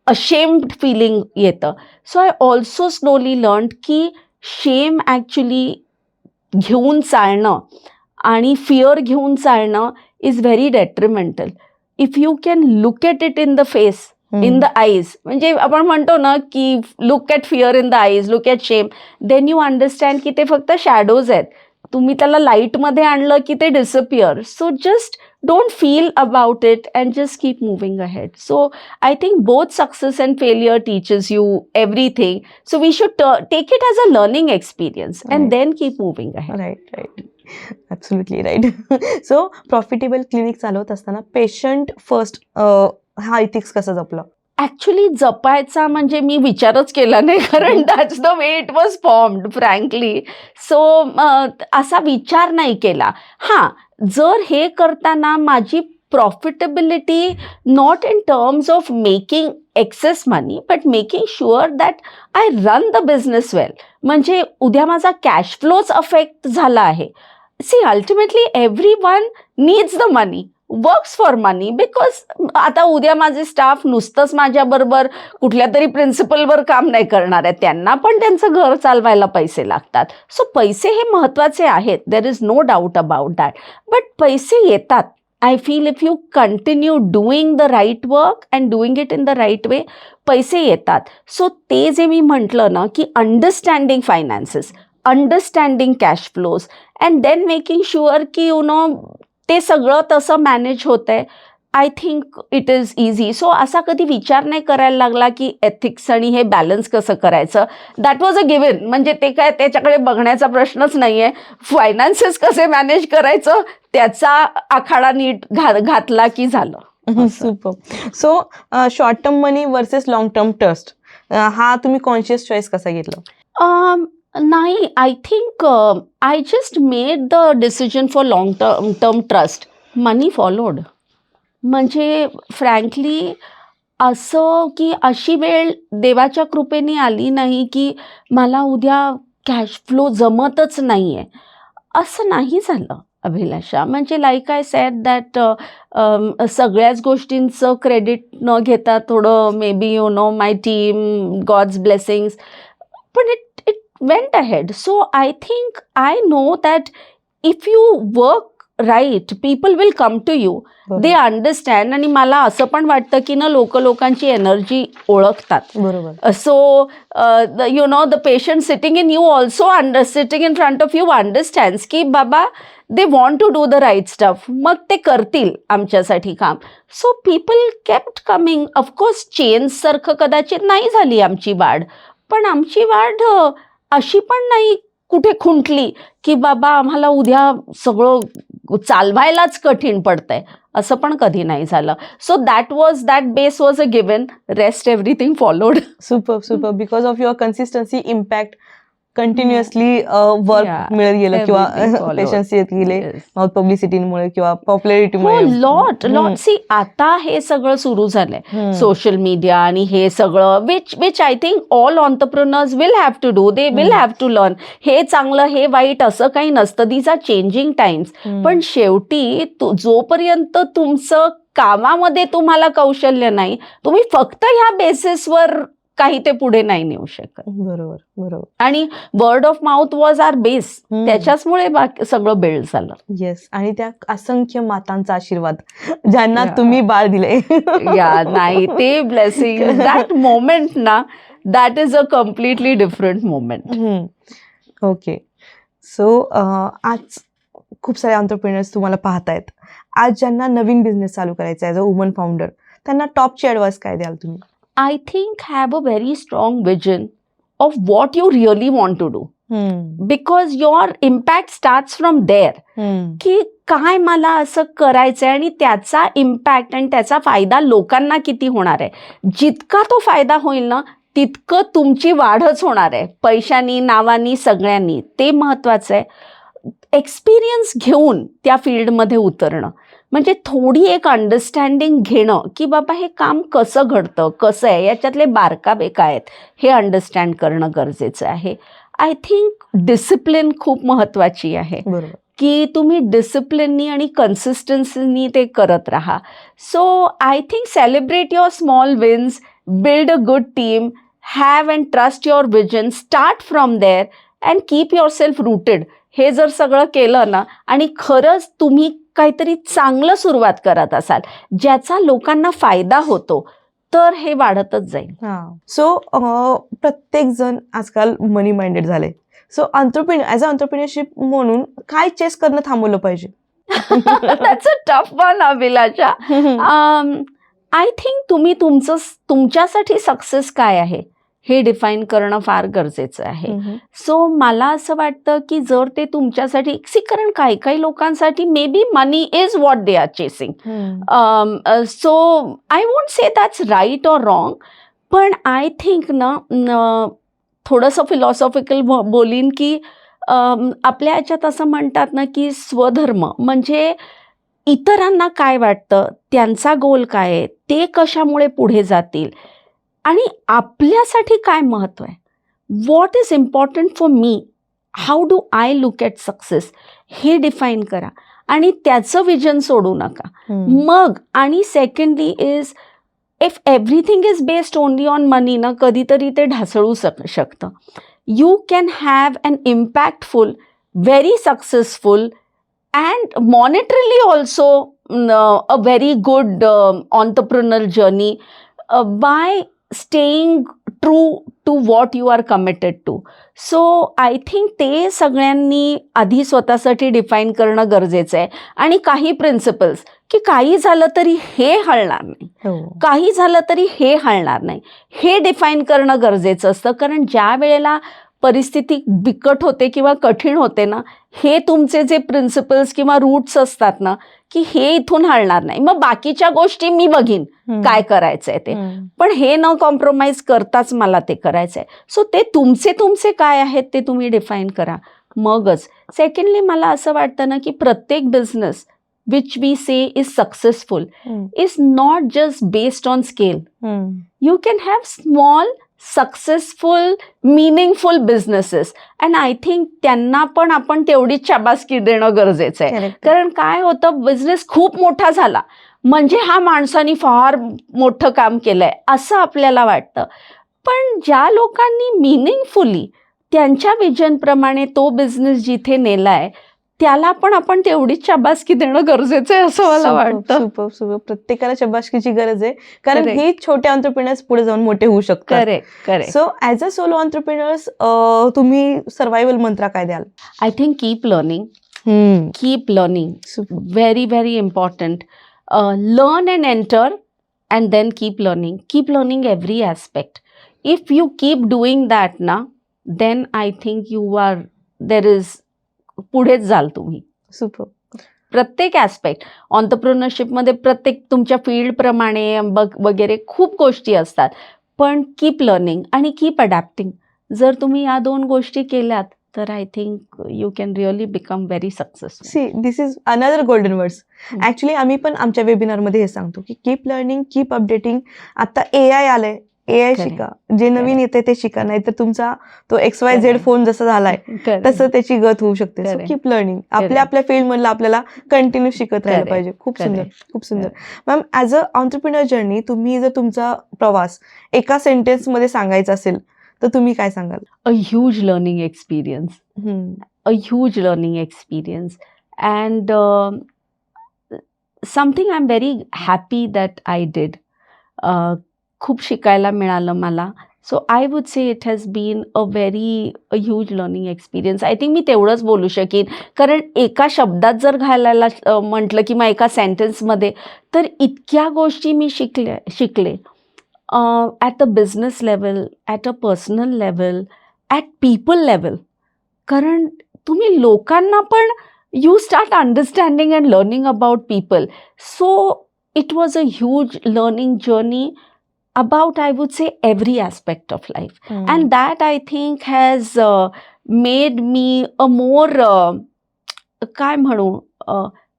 अशेम्ड फिलिंग येतं. So I also slowly learn की शेम ॲक्च्युली घेऊन चालणं आणि फिअर घेऊन चालणं is very detrimental. If you can look at it in the face, in the eyes, म्हणजे आपण म्हणतो ना की look at fear in the eyes, look at shame, then you understand की ते फक्त shadows आहेत. तुम्ही त्याला लाईटमध्ये आणलं की ते disappear. So just don't feel about it and just keep moving ahead. So I think both success and failure teaches you everything. So we should take it as a learning experience and then keep moving ahead. Right. Absolutely right. So profitable clinic चालवत असताना patient first हा ethics कसा जपला? Actually जपायचा म्हणजे मी विचारच केला नाही, कारण that's the way it was formed frankly. So असा विचार नाही केला. हां, जर हे करताना माझी profitability not in terms of making excess money, but making sure that I run the business well, म्हणजे उद्या माझा कॅश फ्लोच अफेक्ट झाला आहे. See, ultimately everyone needs the money. Works for money. Because आता उद्या माझे स्टाफ नुसतंच माझ्याबरोबर कुठल्या तरी प्रिन्सिपलवर काम नाही करणार आहे, त्यांना पण त्यांचं घर चालवायला पैसे लागतात. सो पैसे हे महत्त्वाचे आहेत, there is no doubt about that. But पैसे येतात. I feel if you continue doing the right work and doing it in the right way, पैसे येतात. सो ते जे मी म्हटलं ना की understanding finances, understanding cash flows and then making sure की ते सगळं तसं मॅनेज होतंय, I think it is easy. So असा कधी विचार नाही करायला लागला की एथिक्स आणि हे बॅलन्स कसं करायचं. That was a given. म्हणजे ते काय त्याच्याकडे बघण्याचा प्रश्नच नाही आहे. फायनान्सेस कसे मॅनेज करायचं त्याचा आखाडा नीट घातला की झालं. सुपर. सो शॉर्ट टर्म मनी वर्सेस लॉंग टर्म ट्रस्ट, हा तुम्ही कॉन्शियस चॉईस कसा घेतला? नाही, I think I just made the decision for long term trust. Money followed. म्हणजे फ्रँकली असं की अशी वेळ देवाच्या कृपेने आली नाही की मला उद्या कॅश फ्लो जमतच नाही आहे, असं नाही झालं अभिलाषा. म्हणजे लाईक आय सेड दॅट सगळ्याच गोष्टींचं क्रेडिट न घेता थोडं maybe my team, God's blessings, पण it went ahead. So I think I know that if you work right, people will come to you. They understand. आणि मला असं पण वाटतं की लोकांची एनर्जी ओळखतात. बरोबर. So the patient sitting in you also sitting in front of you understands की बाबा they want to do the right stuff, मग ते करतील आमच्यासाठी काम. So people kept coming. Of course चेन्ससारखं कदाचित नाही झाली आमची वाढ, पण आमची वाढ अशी पण नाही कुठे खुंटली की बाबा आम्हाला उद्या सगळं चालवायलाच कठीण पडतंय, असं पण कधी नाही झालं. So that base was a given, rest everything followed. Super. Because of your consistency, impact, continuously work मिळत गेलं किंवा पेशन्स येत गेले, पब्लिसिटीमुळे किंवा पॉप्युलॅरिटीमुळे. लॉट सी आता हे सगळं सुरू झालंय, सोशल मीडिया आणि हे सगळं, which I think all entrepreneurs will have to do. They will have to learn. हे चांगलं हे वाईट असं काही नसतं. These are changing times. पण शेवटी जोपर्यंत तुमचं कामामध्ये तुम्हाला कौशल्य नाही, तुम्ही फक्त ह्या बेसिसवर काही ते पुढे नाही नेऊ शकत. बरोबर. आणि word of mouth was our base, त्याच्याचमुळे सगळं बिल्ड झालं. येस. आणि त्या असंख्य मातांचा आशीर्वाद ज्यांना तुम्ही बाळ दिले. नाही, ते ब्लेसिंग, दॅट मोमेंट ना, that is a completely different moment. Okay. So आज खूप सारे एंटरप्रेन्योर्स तुम्हाला पाहतायत. आज ज्यांना नवीन बिझनेस चालू करायचा आहे, ॲज अ वुमन फाउंडर, त्यांना टॉपची ॲडवाइस काय द्याल तुम्ही? I think have a very strong vision of what you really want to do. Because your impact starts from there. की काय मला असं करायचंय आणि त्याचा इम्पॅक्ट आणि त्याचा फायदा लोकांना किती होणार आहे. जितका तो फायदा होईल ना, तितकं तुमची वाढच होणार आहे, पैशानी, नावानी, सगळ्यांनी. ते महत्वाचं आहे. एक्सपिरियन्स घेऊन त्या फील्डमध्ये उतरणं, म्हणजे थोडी एक अंडरस्टँडिंग घेणं की बाबा हे काम कसं घडतं, कसं आहे, याच्यातले बारकावे काय आहेत, हे अंडरस्टँड करणं गरजेचं आहे. आय थिंक डिसिप्लिन खूप महत्त्वाची आहे. बरोबर. की तुम्ही डिसिप्लिननी आणि कन्सिस्टन्सीनी ते करत राहा. So I think celebrate your small wins, build a good team, have and trust your vision, start from there and keep yourself rooted. हे जर सगळं केलं ना, आणि खरंच तुम्ही काहीतरी चांगलं सुरुवात करत असाल ज्याचा लोकांना फायदा होतो, तर हे वाढतच जाईल. सो प्रत्येक जण आजकाल मनी माइंडेड झाले. सो ॲज अ एंटरप्रेन्योरशिप म्हणून काय चेस करणं थांबवलं पाहिजे? That's a tough one Abhilasha. I think तुम्ही तुमच्यासाठी सक्सेस काय आहे हे डिफाईन करणं फार गरजेचं आहे. सो मला असं वाटतं की जर ते तुमच्यासाठी, कारण काही लोकांसाठी maybe money is what they are chasing. So I won't say that's right or wrong, पण आय थिंक ना थोडंसं फिलॉसॉफिकल बोलीन की आपल्या ह्याच्यात असं म्हणतात ना की स्वधर्म, म्हणजे इतरांना काय वाटतं, त्यांचा गोल काय आहे, ते कशामुळे पुढे जातील, आणि आपल्यासाठी काय महत्त्व आहे, what is important for me, how do I look at success, हे डिफाईन करा. आणि त्याचं विजन सोडू नका. मग आणि secondly is if everything is based only on money ना, कधीतरी ते ढासळू शकतं. You can have an impactful, very successful and monetarily also a very good entrepreneurial journey by staying true to what you are committed to. So I think ते सगळ्यांनी आधी स्वतःसाठी define करणं गरजेचं आहे. आणि काही प्रिन्सिपल्स की काही झालं तरी हे हलणार नाही, काही झालं तरी हे हलणार नाही, हे डिफाईन करणं गरजेचं असतं. कारण ज्या वेळेला परिस्थिती बिकट होते किंवा कठीण होते ना, हे तुमचे जे प्रिन्सिपल्स किंवा रूट्स असतात ना, की हे इथून हलणार नाही, मग बाकीच्या गोष्टी मी बघीन काय करायचंय ते, पण हे न कॉम्प्रोमाइज करताच मला ते करायचंय. सो ते तुमचे काय आहेत ते तुम्ही डिफाईन करा मगच. सेकंडली मला असं वाटतं ना, की प्रत्येक business which we say is successful is not just based on scale. You can have small, successful, meaningful businesses and I think त्यांना पण आपण तेवढीच शाबासकी देणं गरजेचं आहे. कारण काय होतं, बिझनेस खूप मोठा झाला म्हणजे हा माणसानी फार मोठं काम केलंय असं आपल्याला वाटतं. पण ज्या लोकांनी मिनिंगफुली त्यांच्या विजनप्रमाणे तो बिझनेस जिथे नेलाय त्याला पण आपण तेवढीच शाबासकी देणं गरजेचं आहे असं मला वाटतं. Super super. प्रत्येकाला शाबासकीची गरज आहे, कारण हे छोटे एंटरप्रेन्युअर्स पुढे जाऊन मोठे होऊ शकतात. Correct. So as a solo entrepreneurs तुम्ही सर्व्हायवल मंत्र काय द्याल? I think keep learning very very important. Learn and enter and then keep learning every aspect. If you keep doing that ना, then I think you are there is पुढेच जाल तुम्ही. Super. प्रत्येक aspect ऑन्टरप्रिनरशिपमध्ये प्रत्येक तुमच्या फील्डप्रमाणे वगैरे खूप गोष्टी असतात, पण कीप लर्निंग आणि कीप अडॅप्टिंग. जर तुम्ही या 2 गोष्टी केल्यात तर I think you can really become very successful. See, this is another golden words. Actually आम्ही पण आमच्या वेबिनारमध्ये हे सांगतो की कीप लर्निंग, कीप अपडेटिंग. आता AI आलंय, AI शिका, जे नवीन येते ते शिका, नाही तर तुमचा तो XYZ फोन जसा झालाय तसं त्याची गत होऊ शकते. So keep learning. आपल्या फील्ड मधलं आपल्याला कंटिन्यू शिकत राहायला पाहिजे. खूप सुंदर. Ma'am, as a entrepreneur journey तुम्ही जर तुमचा प्रवास एका सेंटेन्स मध्ये सांगायचा असेल तर तुम्ही काय सांगाल? A huge learning experience and something I am very happy that I did. खूप शिकायला मिळालं मला. So I would say it has been a huge learning experience. I think मी तेवढंच बोलू शकेन, कारण एका शब्दात जर घालायला म्हटलं किंवा एका सेंटेन्समध्ये तर इतक्या गोष्टी मी शिकले at a business level, at a personal level, at people level. कारण तुम्ही लोकांना पण you start understanding and learning about people. So it was a huge learning journey about, I would say, every aspect of life. And that I think has made me a more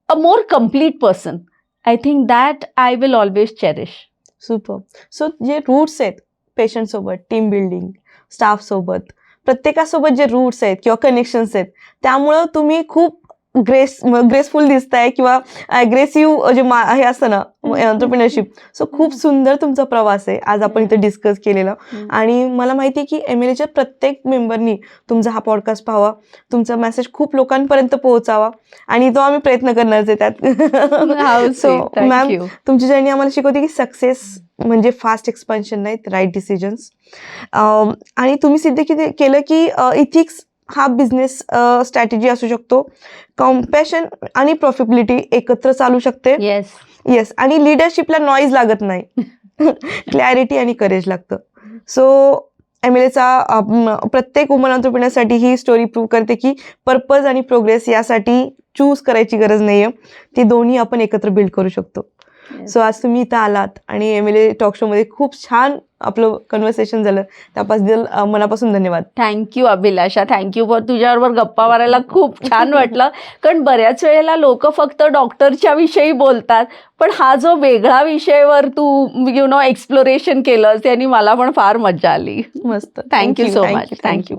a more complete person. I think that I will always cherish. Super. So जे roots आहेत patient सोबत, team building, staff सोबत, प्रत्येकासोबत जे roots आहेत किंवा connections आहेत, त्यामुळं तुम्ही खूप ग्रेसफुल दिसताय किंवा अग्रेसिव्ह जे हे असतं ना एंटरप्रेन्युअरशिप. सो खूप सुंदर तुमचा प्रवास आहे आज आपण इथे डिस्कस केलेला. आणि मला माहिती आहे की MLAच्या प्रत्येक मेंबरनी तुमचा हा पॉडकास्ट पाहावा, तुमचा मेसेज खूप लोकांपर्यंत पोहोचावा आणि तो आम्ही प्रयत्न करणार आहे त्यात. सो मॅम, तुमची जर्नी आम्हाला शिकवते की सक्सेस म्हणजे फास्ट एक्सपान्शन नाहीत, राईट डिसिजन्स. आणि तुम्ही सिद्ध केलं की इथिक्स हा बिझनेस स्ट्रॅटेजी असू शकतो. कॉम्पॅशन आणि प्रॉफिटेबिलिटी एकत्र चालू शकते. येस. आणि लिडरशिपला नॉईज लागत नाही, क्लॅरिटी आणि करेज लागतं. सो MLAचा प्रत्येक वुमन एंटरप्रेन्युअरसाठी ही स्टोरी प्रूव्ह करते की पर्पज आणि प्रोग्रेस यासाठी चूज करायची गरज नाहीये, ते दोन्ही आपण एकत्र बिल्ड करू शकतो. सो आज तुम्ही इथं आलात आणि MLA टॉक शो मध्ये खूप छान आपलं कन्व्हर्सेशन झालं, त्याबद्दल मनापासून धन्यवाद. Thank you Abhilasha, thank you for. तुझ्याबरोबर गप्पा मारायला खूप छान वाटलं. कारण बऱ्याच वेळेला लोक फक्त डॉक्टरच्या विषयी बोलतात, पण हा जो वेगळा विषयावर तू एक्सप्लोरेशन केलं त्याने मला पण फार मजा आली. मस्त. Thank you so much. थँक्यू.